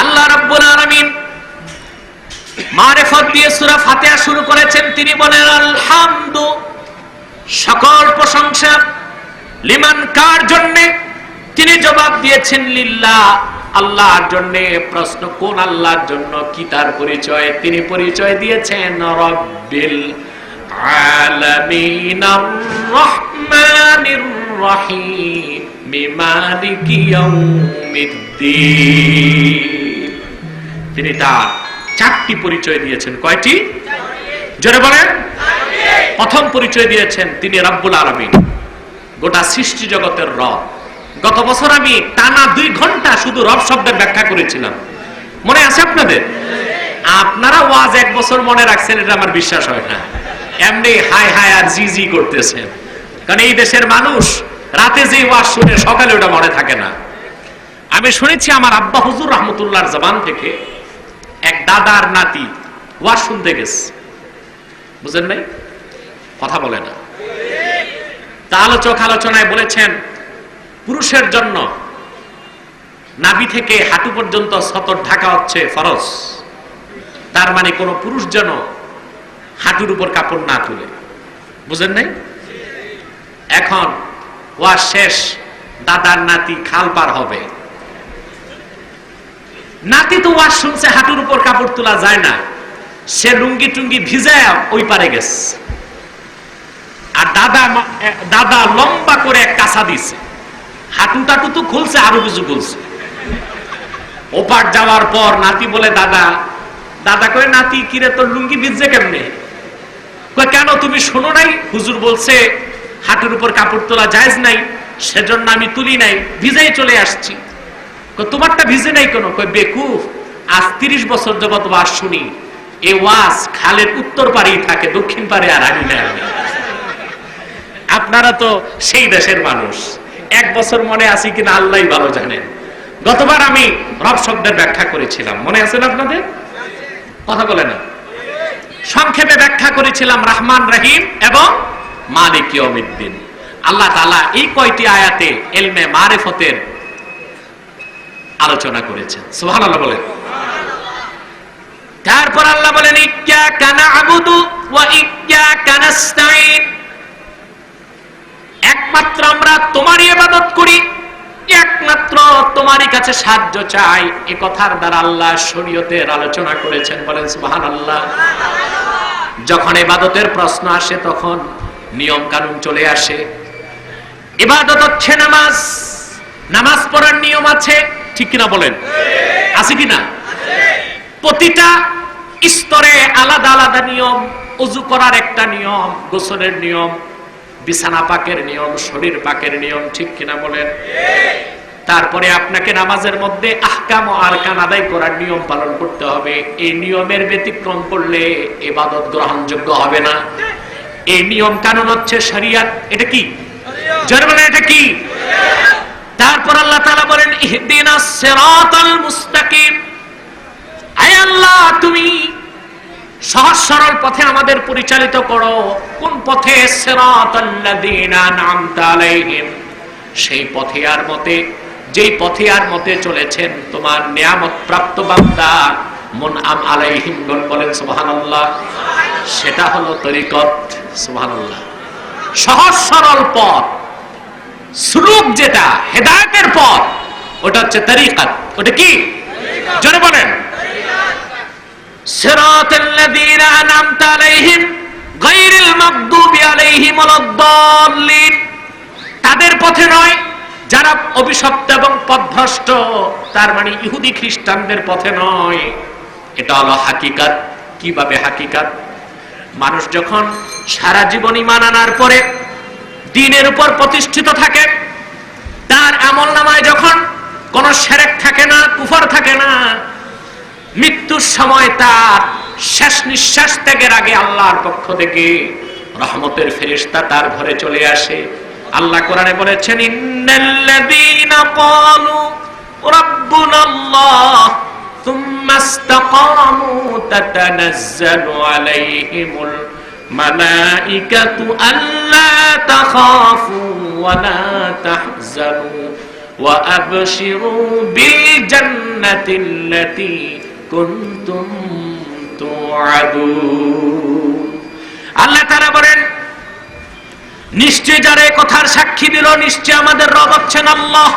আল্লাহ রাব্বুল আলামিন মারিফত দিয়ে সূরা ফাতিহা শুরু করেছেন। তিনি বলেন আলহামদু, সকল প্রশংসা, লিমান, কার জন্য? তিনি জবাব দিয়েছেন লিল্লাহ, আল্লাহর জন্য। প্রশ্ন, কোন আল্লাহর জন্য? কি তার পরিচয়? তিনি পরিচয় দিয়েছেন রব্বিল আলামিন আর রহমানির রহিম মালিকি ইয়াউমিদ্দিন। তিনি তার চারটি পরিচয় দিয়েছেন। কয়টি? জোরে বলেন। প্রথম পরিচয় দিয়েছেন তিনি রব্বুল আলামিন, গোটা সৃষ্টি জগতের রব। গত বছর আমি টানা 2 ঘন্টা শুধু রব শব্দের ব্যাখ্যা করেছিলাম, মনে আছে আপনাদের? আপনারা ওয়াজ 1 বছর মনে রাখছেন, এটা আমার বিশ্বাস হয় না। এমনি হাই হাই আর জি জি করতেছেন, কারণ এই দেশের মানুষ রাতে যে ওয়াজ শুনে সকালে ওটা মনে থাকে না। আমি শুনেছি আমার আব্বা হুজুর রহমতুল্লাহর জবান থেকে এক দাদার নাতি ওয়াজ শুনতে গেছে, বুঝেন নাই? কথা বলে না। তা আলোচনায় বলেছেন পুরুষের জন্য নাভি থেকে হাঁটু পর্যন্ত সতর ঢাকা হচ্ছে ফরজ। তার মানে কোন পুরুষ যেন হাঁটুর উপর কাপড় না তুলে, বুঝেন নাই? এখন ওয়াজ শেষ, দাদার নাতি খাল পার হবে। নাতি তো ওয়াজ শুনছে, হাঁটুর উপর কাপড় তোলা যায় না, সে লুঙ্গি টুঙ্গি ভিজায় ওই পারে গেছে। আর দাদা লম্বা করে এক কাঁচা দিছে, হাঁটু টাটু তো খুলছে, আরো কিছু খুলছে। ওপার যাওয়ার পর নাতি বলে দাদা কয়ে, নাতি কিরে তোর লুঙ্গি ভিজছে কেমনে? কয়, কেন তুমি শোনো নাই হুজুর বলছে হাঁটুর উপর কাপড় তোলা জায়েজ নাই, সেজন্য আমি তুলি নাই, ভিজাই চলে আসছি। তোমারটা ভিজে নাই কেন? কয়, বেকুফ, আজ 30 বছর যাবত ওয়াজ শুনি, এই ওয়াজ খালের উত্তর পারেই থাকে, দক্ষিণ পারে আর আমি না। আপনারা তো সেই দেশের মানুষ, 1 বছর মনে আছে কিনা আল্লাহই ভালো জানেন। গতবার আমি রব শব্দের ব্যাখ্যা করেছিলাম, মনে আছে না আপনাদের? কথা বলে না। সংক্ষেপে ব্যাখ্যা করেছিলাম রহমান, রহিম এবং মালিক ইয়াউমিদ্দিন। আল্লাহ তাআলা এই কয়টি আয়াতে ইলমে মারিফতের আলোচনা করেছেন, সুবহানাল্লাহ বলেন। তারপর আল্লাহ বলেন ইয়্যাকা না'বুদু ওয়া ইয়্যাকা নাস্তাঈন, একমাত্র আমরা তোমারই ইবাদত করি, একমাত্র তোমারই কাছে সাহায্য চাই। এই কথার দ্বারা আল্লাহ শরীয়তের আলোচনা করেছেন, বলেন সুবহানাল্লাহ। যখন ইবাদতের প্রশ্ন আসে তখন নিয়ম কানুন চলে আসে। ইবাদত হচ্ছে নামাজ, নামাজ পড়ার নিয়ম আছে, ঠিক কিনা বলেন? আছে কিনা? প্রতিটা স্তরে আলাদা আলাদা নিয়ম। ওযু করার একটা নিয়ম, গোসলের নিয়ম, বিছানা পাকের নিয়ম, শরীর পাকের নিয়ম, ঠিক কিনা বলেন? তারপরে আপনাকে নামাজের মধ্যে আহকাম ও আরকান আদায় করার নিয়ম পালন করতে হবে। এই নিয়মের ব্যতিক্রম করলে ইবাদত গ্রহণযোগ্য হবে না। এই নিয়ম কানুন হচ্ছে শরিয়ত। এটা কি? জোরে বলেন, এটা কি? তারপর আল্লাহ তাআলা বলেন ইহদিনাস সিরাতাল মুস্তাকিম, আয় আল্লাহ তুমি সহজ সরল পথে আমাদের পরিচালিত করো। কোন পথে? সিরাতাল্লাযীনা আন'আমতা আলাইহিম, সেই পথে আর মতে, যেই পথে আর মতে চলেছেন তোমার নিয়ামত প্রাপ্ত বান্দা মুনআম আলাইহিম গণ, বলেন সুবহানাল্লাহ। সেটা হলো তরিকত, সুবহানাল্লাহ। সহজ সরল পথ, সুলুক যেটা হেদায়েতের পথ, ওটা হচ্ছে তরিকাত। ওটা কি? জোরে বলেন। সিরাতাল্লাযীনা আনআমতা আলাইহিম গায়রিল মাগদুবি আলাইহিম ওয়ালাদ-দাল্লিন। তাদের পথে নয় যারা অভিশপ্ত এবং পথভ্রষ্ট, তার মানে ইহুদি খ্রিস্টানদের পথে নয়। এটা হলো হাকিকাত। কিভাবে হাকিকাত? মানুষ যখন সারা জীবন ঈমান আনার পরে দ্বীনের উপর প্রতিষ্ঠিত থাকে, তার আমলনামায় যখন কোনো শিরক থাকে না, কুফর থাকে না, মৃত্যুর সময় তার শেষ নিঃশ্বাস ত্যাগের আগে আল্লাহর পক্ষ থেকে রহমতের ফেরেশতা তার ঘরে চলে আসে। আল্লাহ কোরআনে বলেছেন, ইন্নাল্লাযীনা ক্বালু রাব্বুনাল্লাহ সুম্মা ইসতাকামু তাতানাজ্জালু আলাইহিমুল মালাইকাতু আল্লা তাখাফু ওয়া লা তাহজানু ওয়া আবশিরু বিল জান্নাতিল্লাতী কুনতুম তুআদুন। আল্লাহ তাআলা বলেন, নিশ্চয় যারা এই কথার সাক্ষী দিল, নিশ্চয় আমাদের রব হচ্ছেন আল্লাহ।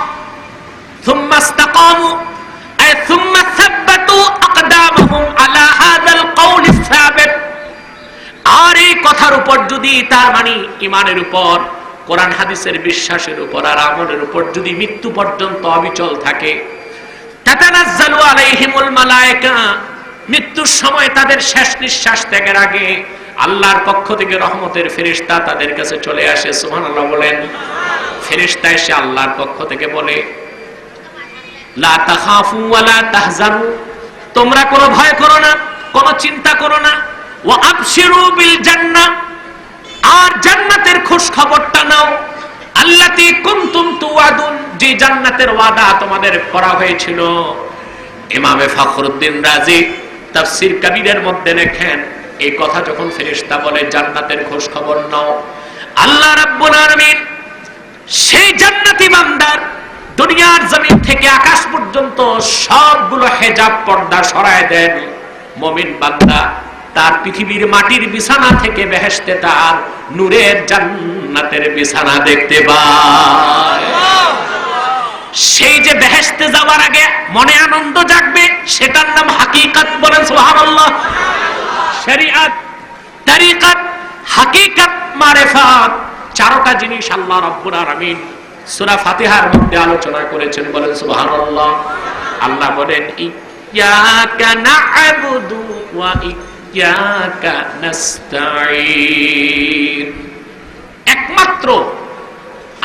সুম্মা ইসতাকামু আই সুম্মা সাব্বাতু আকদামাহুম আলা হাযাল কওলি সাবিত। আর এই কথার উপর যদি, তার মানে ঈমানের উপর, কোরআন হাদিসের বিশ্বাসের উপর আর আমলের উপর যদি মৃত্যু পর্যন্ত অবিচল থাকে, তাতানাজ্জালু আলাইহিমুল মালায়েকা, মৃত্যুর সময় তাদের শেষ নিঃশ্বাস ত্যাগের আগে আল্লাহর পক্ষ থেকে রহমতের ফেরেশতা তাদের কাছে চলে আসে। সুবহানাল্লাহ বলেন। ফেরেশতা এসে আল্লাহর পক্ষ থেকে বলে, লা তাখাফু ওয়া লা তাহজানু, তোমরা কোনো ভয় করো না, কোনো চিন্তা করো না। ওয়া আবশিরু বিল জান্নাহ, আর জান্নাতের খুশ খবরটা নাও। আল্লাতী কুনতুম তুআদুন, যে জান্নাতের ওয়াদা তোমাদের করা হয়েছিল। ইমামে ফখরুদ্দিন রাজি তাফসীর কবিরের মধ্যে লেখেন, এই কথা যখন ফেরেশতা বলে জান্নাতের খোঁজ খবর নাও, আল্লাহ রাব্বুল আলামিন সেই জান্নাতি বান্দার দুনিয়ার জমিন থেকে আকাশ পর্যন্ত সবগুলো হেজাব পর্দা সরায় দেন। মুমিন বান্দা তার পৃথিবীর মাটির বিছানা থেকে বেহেশতে তার নূরের জান্নাতের বিছানা দেখতে পায়। সেই যে বেহেশতে যাওয়ার আগে মনে আনন্দ জাগবে, সেটার নাম হাকিকাত। বলেন সুবহানাল্লাহ। শরীয়ত, তরিকত, হাকিকত, মারিফাত, চারটা জিনিস আল্লাহ রাব্বুল আলামিন সূরা ফাতিহার মধ্যে আলোচনা করেছেন। বলেন সুবহানাল্লাহ। আল্লাহ বলেন, ইয়্যাকা না'বুদু ওয়া ইয়্যাকা নাস্তাঈন, একমাত্র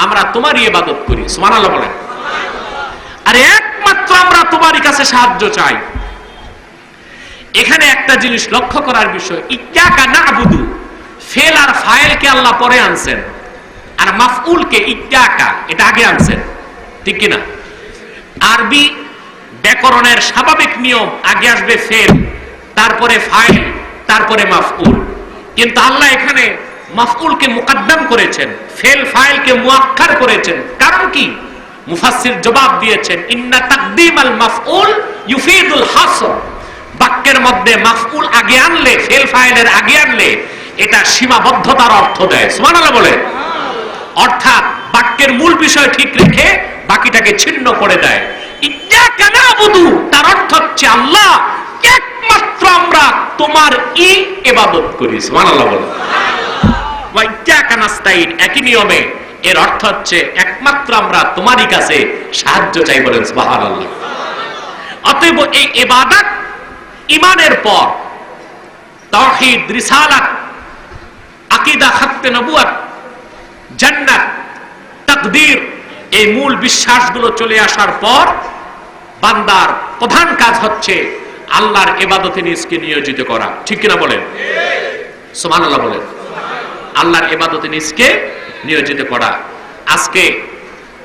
আমরা তোমারই ইবাদত করি। সুবহানাল্লাহ বলেন। আর একমাত্র আমরা তোমারই কাছে সাহায্য চাই। এখানে একটা জিনিস লক্ষ্য করার বিষয়, ইয়্যাকা না'বুদু, ফেল আর ফাইলকে আল্লাহ পরে আনছেন, আর মাফউলকে ইয়্যাকা এটা আগে আনছেন, ঠিক কি না? আরবি ব্যাকরণের স্বাভাবিক নিয়ম, আগে আসবে ফেল, তারপরে ফাইল, তারপরে মাফউল। কিন্তু আল্লাহ এখানে মাফউলকে মুকদ্দম করেছেন, ফেল ফাইলকে মুআক্খার করেছেন। কারণ কি? মুফাসসির জবাব দিয়েছেন, ইন্না তাকদীমাল মাফউল ইউফিদুল হাসর। বাক্যের মধ্যে মাফউল আগে আনলে, ফেল ফাইলের আগে আনলে, এটা সীমাবদ্ধতার অর্থ দেয়। সুবহানাল্লাহ বলে। অর্থাৎ বাক্যের মূল বিষয় ঠিক রেখে বাকিটাকে ছিন্ন করে দেয়। ইয়্যাকা না'বুদু, তার অর্থ হচ্ছে আল্লাহ একমাত্র আমরা তোমার ইবাদত করি। সুবহানাল্লাহ বলে। ওয়া ইয়্যাকা নাস্তাঈন, একই নিয়মে এর অর্থ হচ্ছে একমাত্র আমরা তোমারই কাছে সাহায্য চাই। বলেন সুবহানাল্লাহ। অতএব এই ইবাদত ঈমানের পর তাওহীদ, রিসালাত, আকীদা, খাত্তে নবুয়ত, জান্নাত, তাকদীর, এই মূল বিশ্বাসগুলো চলে আসার পর বান্দার প্রধান কাজ হচ্ছে আল্লাহর ইবাদতে নিজকে নিয়োজিত করা। ঠিক কিনা বলেন? সুবহানাল্লাহ বলেন। আল্লাহর ইবাদতে নিজকে নিয়োজিত করা। আজকে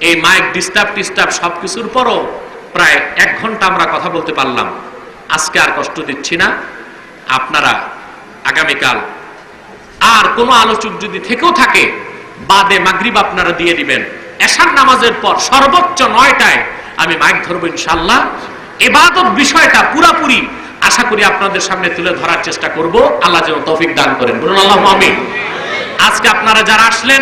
এই মাইক ডিস্টার্ব সবকিছুর পরও প্রায় 1 ঘন্টা আমরা কথা বলতে পারলাম। আজকে আর কষ্ট দিচ্ছি না। আপনারা আগামীকাল আর কোনো আলোচক যদি থেকেও থাকে, বাদে মাগরিব আপনারা দিয়ে দিবেন। এশার নামাজের পর সর্বোচ্চ 9টায় আমি মাইক ধরবো ইনশাআল্লাহ। ইবাদত বিষয়টা পুরাপুরি আশা করি আপনাদের সামনে তুলে ধরার চেষ্টা করব। আল্লাহ যেন তৌফিক দান করেন। বলুন আল্লাহুম্মা আমিন। আজকে আপনারা যারা আসলেন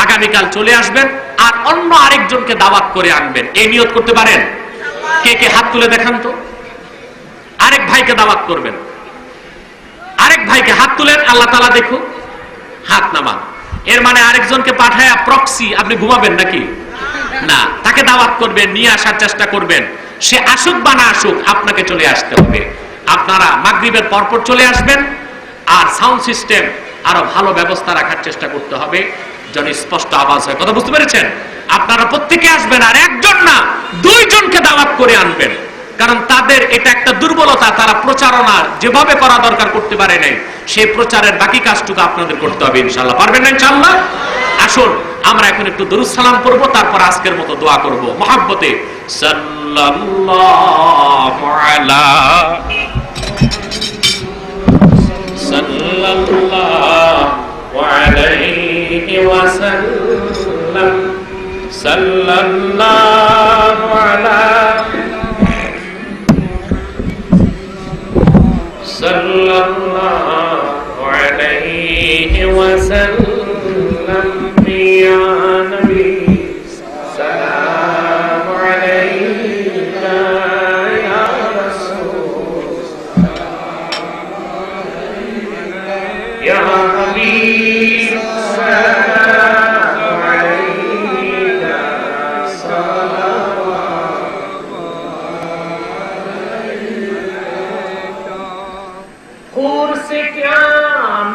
আগামীকাল চলে আসবেন আর অন্য আরেকজনকে দাওয়াত করে আনবেন, এই নিয়ত করতে পারেন? কে কে হাত তুলে দেখান তো। আরেক ভাইকে দাওয়াত করবেন, আরেক ভাইকে হাত তুলেন, আল্লাহ তাআলা দেখুন, হাত নামান। এর মানে আরেকজনকে পাঠায়া প্রক্সি আপনি ঘুমাবেন নাকি? না, তাকে দাওয়াত করবেন, নিয়ে আসার চেষ্টা করবেন। সে আসুক বা না আসুক, আপনাকে চলে আসতে হবে। আপনারা মাগরিবের পরপর চলে আসবেন, আর সাউন্ড সিস্টেম আরো ভালো ব্যবস্থা রাখার চেষ্টা করতে হবে যেন স্পষ্ট আওয়াজ হয়। কথা বুঝতে পেরেছেন? আপনারা প্রত্যেকে আসবেন, আর একজন না 2 জনকে দাওয়াত করে আনবেন, কারণ তাদের এটা একটা দুর্বলতা, তারা প্রচারণা যেভাবে করা দরকার করতে পারে নাই, সেই প্রচারের বাকি কাজটুকু আপনাদের করতে হবে। ইনশাআল্লাহ পারবেন না? ইনশাআল্লাহ। আসুন আমরা এখন একটু দরুদ সালাম করব, তারপর আজকের মতো দোয়া করব মহব্বতে। সাল্লাল্লাহু আলা সাল্লাল্লাহু আলাইহি ওয়াসাল্লাম সাল্লাল্লাহু আলা সাল্লাল্লাহু আলাইহি ওয়াসাল্লাম ইয়া নবী সালাম আলাইকা ইয়া রাসূল ইয়া হাবিব সালাম আলাইকা खूर से क्या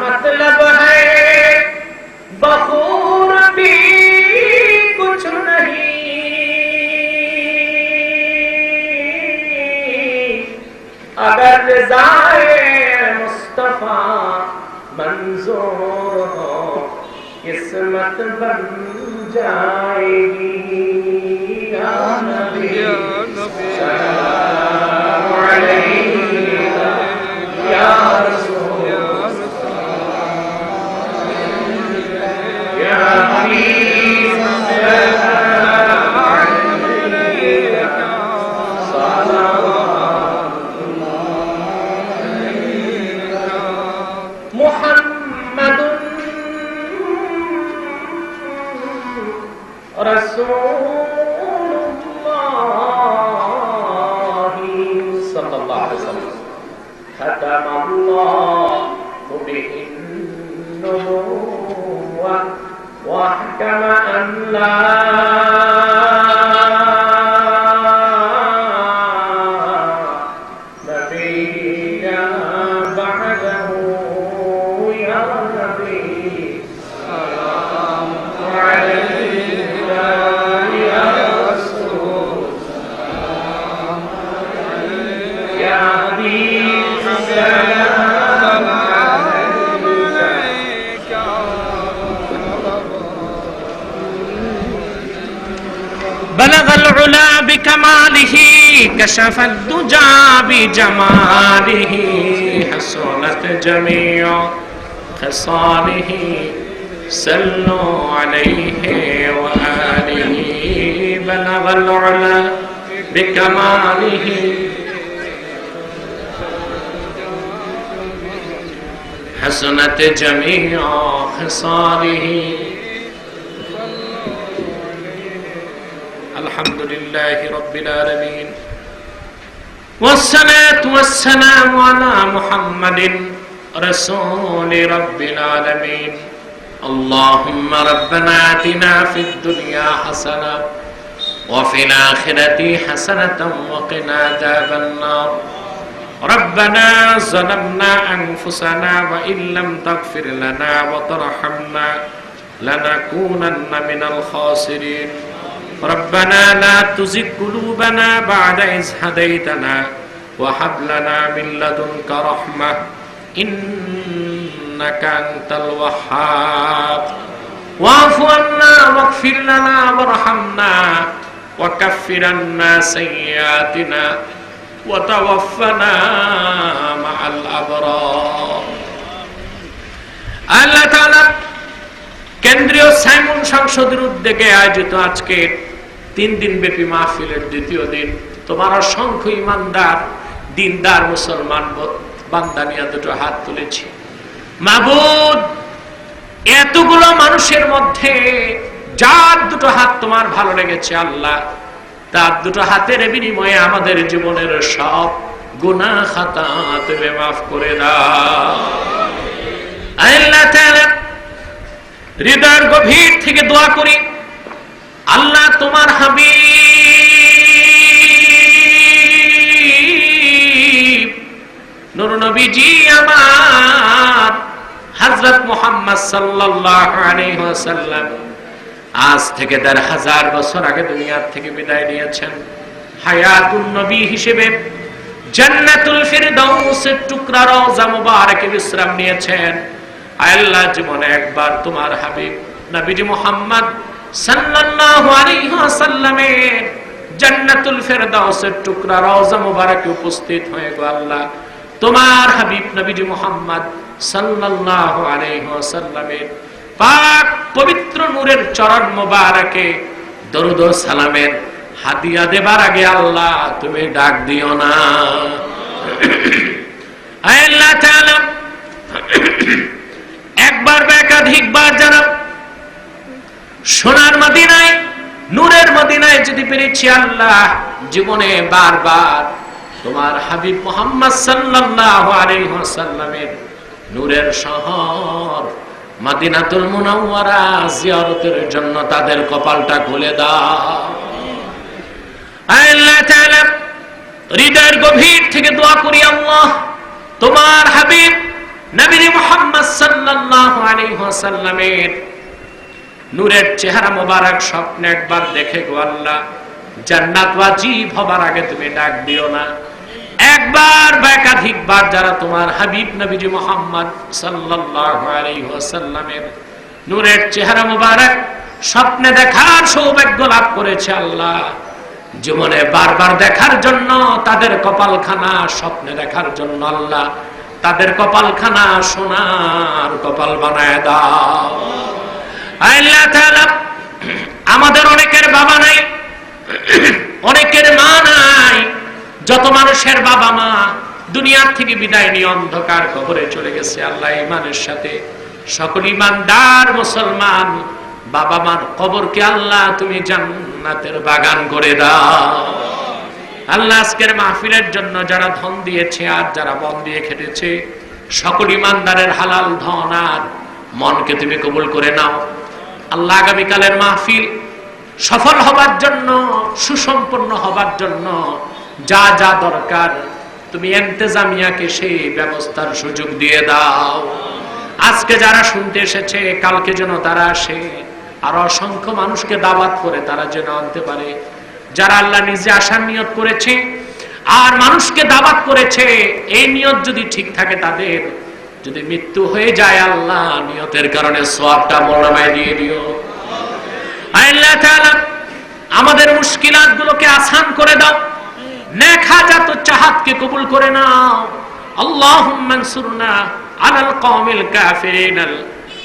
मतलब है, बखूर भी कुछ नहीं, अगर रिज़ाए मुस्तफा मंजूर हो किस्मत बन जाएगी। या नबी सलाम अलैका या रसूल या हबीब सलाम अलैका मुहम्मदुन रसूलुल्लाह सल्लल्लाहु अलैहि वसल्लम ختم الله به النبوة وحكم أن لا نبي بعده يا نبي سلام عليك يا رسول يا حبيب سلام عليك بلغ العلا بكماله كشف الدجى بجماله حسنت جميع خصاله صلوا عليه وآله بلغ العلا بكماله حسنت جميع خصاله الحمد لله رب العالمين والصلاة والسلام على محمد رسول رب العالمين اللهم ربنا آتنا في الدنيا حسنة وفي الآخرة حسنة وقنا عذاب النار ربنا ظلمنا أنفسنا وإن لم تغفر لنا وترحمنا لنكونن من الخاسرين ربنا لا تزغ قلوبنا بعد إذ هديتنا وهب لنا من لدنك رحمة إنك أنت الوهاب واعف عنا واغفر لنا وارحمنا وكفر عنا سيئاتنا وتوفنا مع الأبرار আল্লাহ তাআলা কেন্দ্রীয় সাইমন সংসদের উদ্যোগে আয়োজিত আজকে 3 দিন ব্যাপী মাহফিলের দ্বিতীয় দিন তোমার অসংখ্য ইমানদার দিনদার মুসলমান বান্দা নিয়ে দুটো হাত তুলেছি। মাবুদ এতগুলো মানুষের মধ্যে যার দুটো হাত তোমার ভালো লেগেছে আল্লাহ, তার দুটো হাতের বিনিময়ে আমাদের জীবনের সব গুনাহ খাতা তুমি মাফ করে দাও। আল্লাহ তাআলা হৃদয়ের গভীর থেকে দোয়া করি, আল্লাহ তোমার হাবিব নূর নবীজি আমার হযরত মুহাম্মদ সাল্লাল্লাহু আলাইহি ওয়াসাল্লাম আজ থেকে ১৫০০ বছর আগে দুনিয়ার থেকে বিদায় নিয়েছেন। হায়াতুন নবী হিসেবে জান্নাতুল ফিরদাউসের টুকরা রওজা মুবারকে বিশ্রাম নিয়েছেন। আল্লাহ জীবনে একবার তোমার হাবিব নবীজি মুহাম্মদ সাল্লাল্লাহু আলাইহি ওয়াসাল্লামের জান্নাতুল ফিরদাউসের টুকরা রওজা মুবারকে উপস্থিত হয়ে গো আল্লাহ তোমার হাবিব নবীজি মুহাম্মদ সাল্লাল্লাহু আলাইহি ওয়াসাল্লামের পাক পবিত্র নূরের চরণ মোবারকে দরুদ ও সালামের হাদিয়া দেবার আগে আল্লাহ তুমি ডাক দিও না। আল্লাহ তাআলা একবার বা একাধিকবার যারা সোনার মদিনায় নূরের মদিনায় যদি পেরেছি আল্লাহ জীবনে বারবার তোমার হাবিব মুহাম্মদ সাল্লাল্লাহু আলাইহি ওয়াসাল্লামের নূরের শহর মদিনাতুল মুনাওয়ারা জিয়ারতের জন্য তাদের কপালটা খুলে দাও। আল্লাহ তাআলা হৃদয়ের গভীর থেকে দোয়া করি, আল্লাহ তোমার হাবিব নবী মুহাম্মদ সাল্লাল্লাহু আলাইহি ওয়াসাল্লামের নূরের চেহারা মোবারক স্বপ্নে একবার দেখে গো আল্লাহ জান্নাত ওয়াজিব হবার আগে তুমি ডাক দিও না। একবার বা একাধিকবার যারা তোমার হাবিব নবীজি মুহাম্মদ সাল্লাল্লাহু আলাইহি ওয়াসাল্লামের নূরের চেহারা মোবারক স্বপ্নে দেখার সৌভাগ্য লাভ করেছে আল্লাহ জীবনে বারবার দেখার জন্য তাদের কপালখানা স্বপ্নে দেখার জন্য আল্লাহ তাদের কপালখানা সোনার কপাল বানায় দাও। আল্লাহ তাআলা আমাদের অনেকের বাবা নাই, অনেকের মা নাই, যত মানুষের বাবা মা দুনিয়ার থেকে বিদায় নিয়ে অন্ধকার কবরে চলে গেছে আল্লাহ ঈমানের সাথে সকল ঈমানদার মুসলমান বাবা মার কবরকে আল্লাহ তুমি জান্নাতের বাগান করে দাও। আল্লাহ আজকের মাহফিলের জন্য যারা ধন দিয়েছে আর যারা মন দিয়ে খেটেছে সকল ঈমানদারের হালাল ধন আর মনকে তুমি কবুল করে নাও। আল্লাহ আগামীকালের মাহফিল সফল হবার জন্য সুসম্পন্ন হবার জন্য যা যা দরকার তুমি ইন্তেজামিয়াকে সেই ব্যবস্থার সুযোগ দিয়ে দাও। আজকে যারা শুনতে এসেছে কালকে যেন তারা আসে, আর অসংখ্য মানুষকে দাওয়াত করে তারা যেন আনতে পারে। যারা আল্লাহ নিজে আসার নিয়ত করেছে আর মানুষকে দাওয়াত করেছে এই নিয়ত যদি ঠিক থাকে তাদের যদি মৃত্যু হয়ে যায় আল্লাহ নিয়তের কারণে সওয়াবটা মোলামায় দিয়ে দিও। আল্লাহ তাআলা আমাদের মুশকিলাত গুলোকে আসান করে দাও, নেক হাজাত ও চাহাতকে কবুল করে নাও। আল্লাহুম্মা আনসুরনা আলাল কওমিল কাফিরিনাল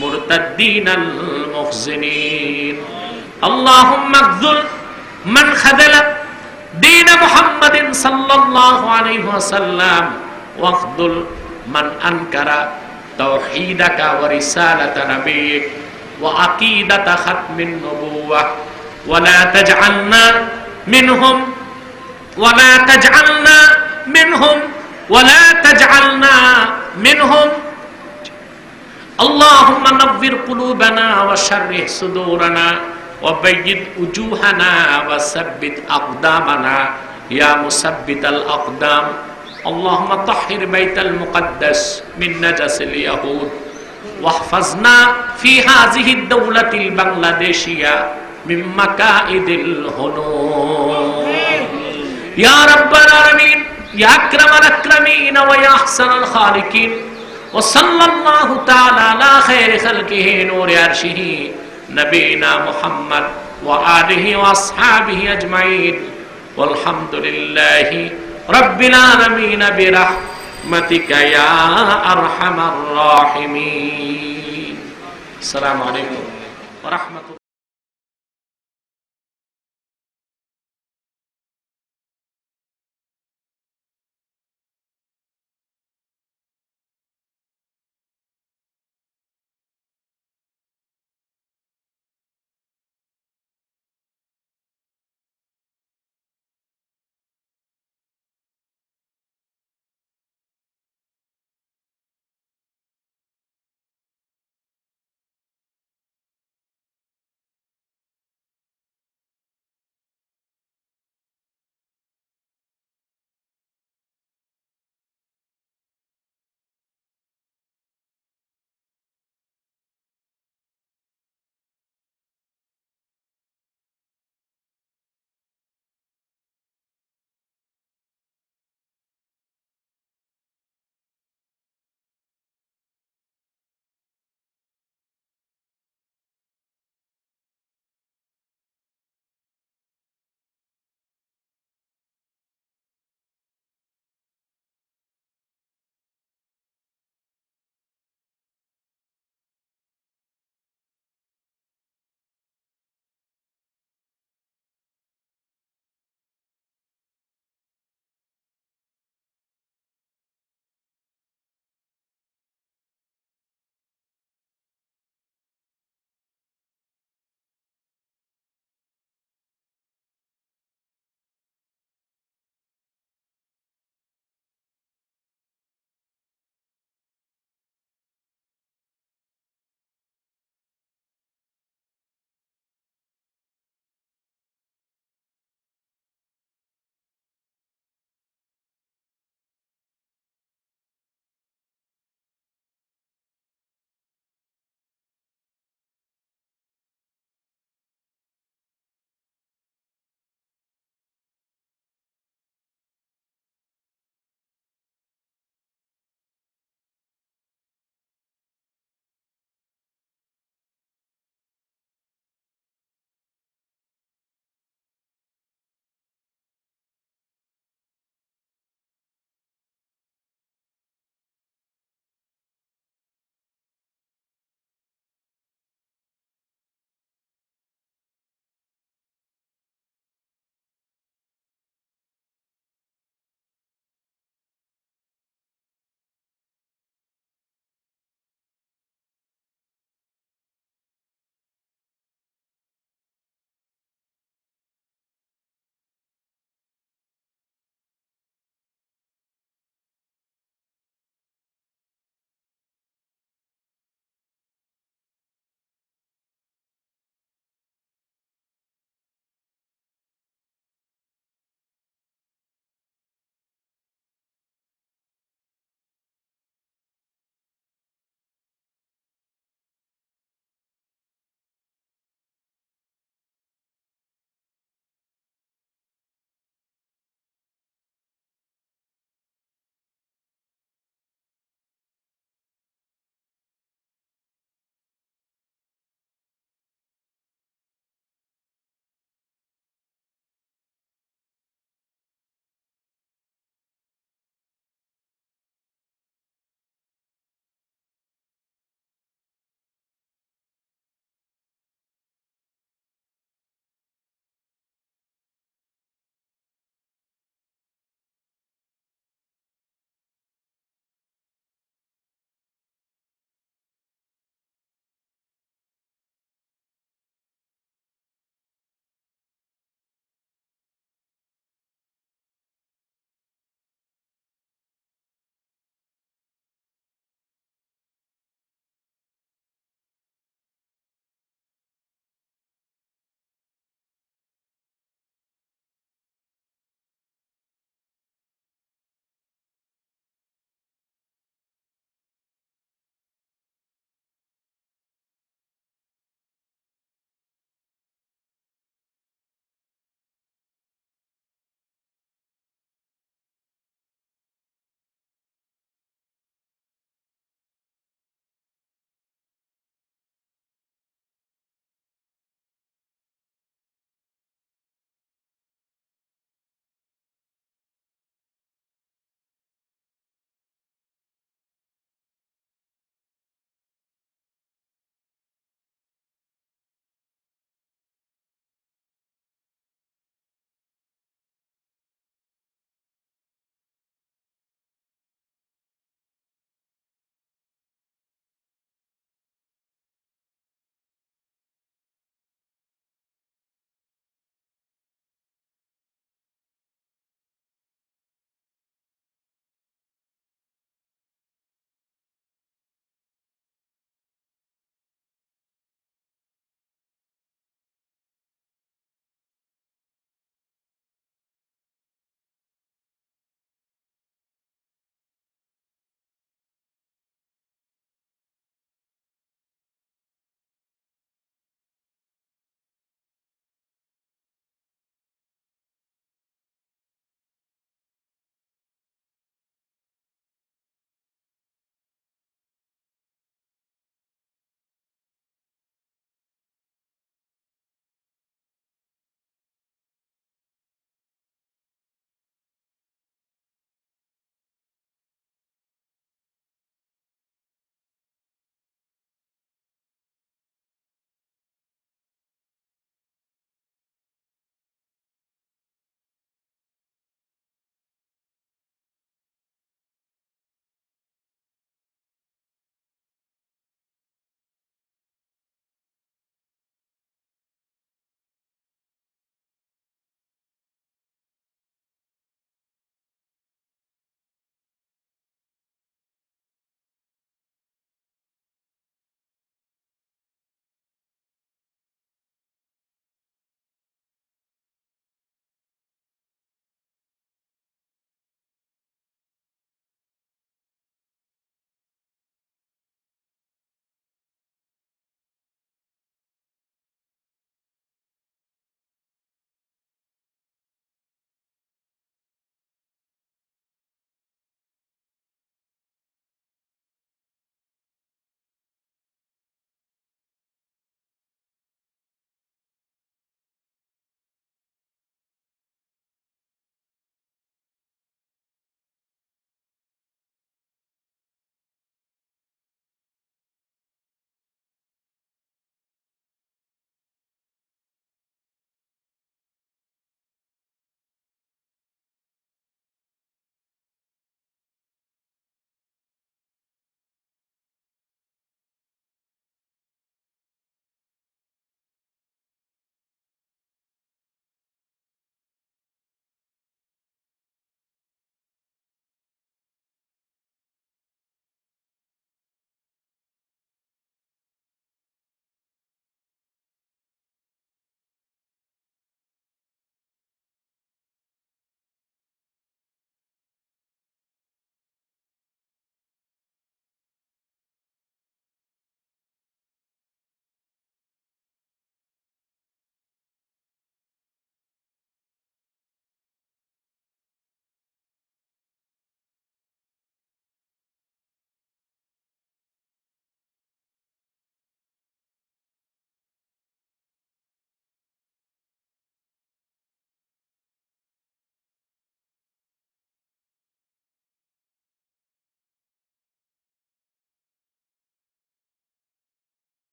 মুরতাদ্দিনাল মুখজিনিন। আল্লাহুম্মা আযুল মান খাযালা দীন মুহাম্মাদিন সাল্লাল্লাহু আলাইহি ওয়াসাল্লাম ওয়াখদুল মান আনকারা তাওহীদাকা ওয়া রিসালাতা নাবিয়িক ওয়া আকিদাতা খাতমিন নবুওয়াহ ওয়া লা তাজআলনা মিনহুম ولا تجعلنا منهم ولا تجعلنا منهم اللهم نور قلوبنا وشرح صدورنا وبيض وجوهنا وثبت أقدامنا يا مثبت الأقدام اللهم طهر بيت المقدس من نجس اليهود واحفظنا في هذه الدولة البنغلاديشية من مكائد الهنود يا رب العالمين يا أكرم الأكرمين ويا أحسن الخالقين وصلى الله تعالى على خير خلقه نور عرشه نبينا محمد وآله وأصحابه أجمعين والحمد لله رب العالمين برحمتك يا أرحم الراحمين السلام عليكم ورحمة الله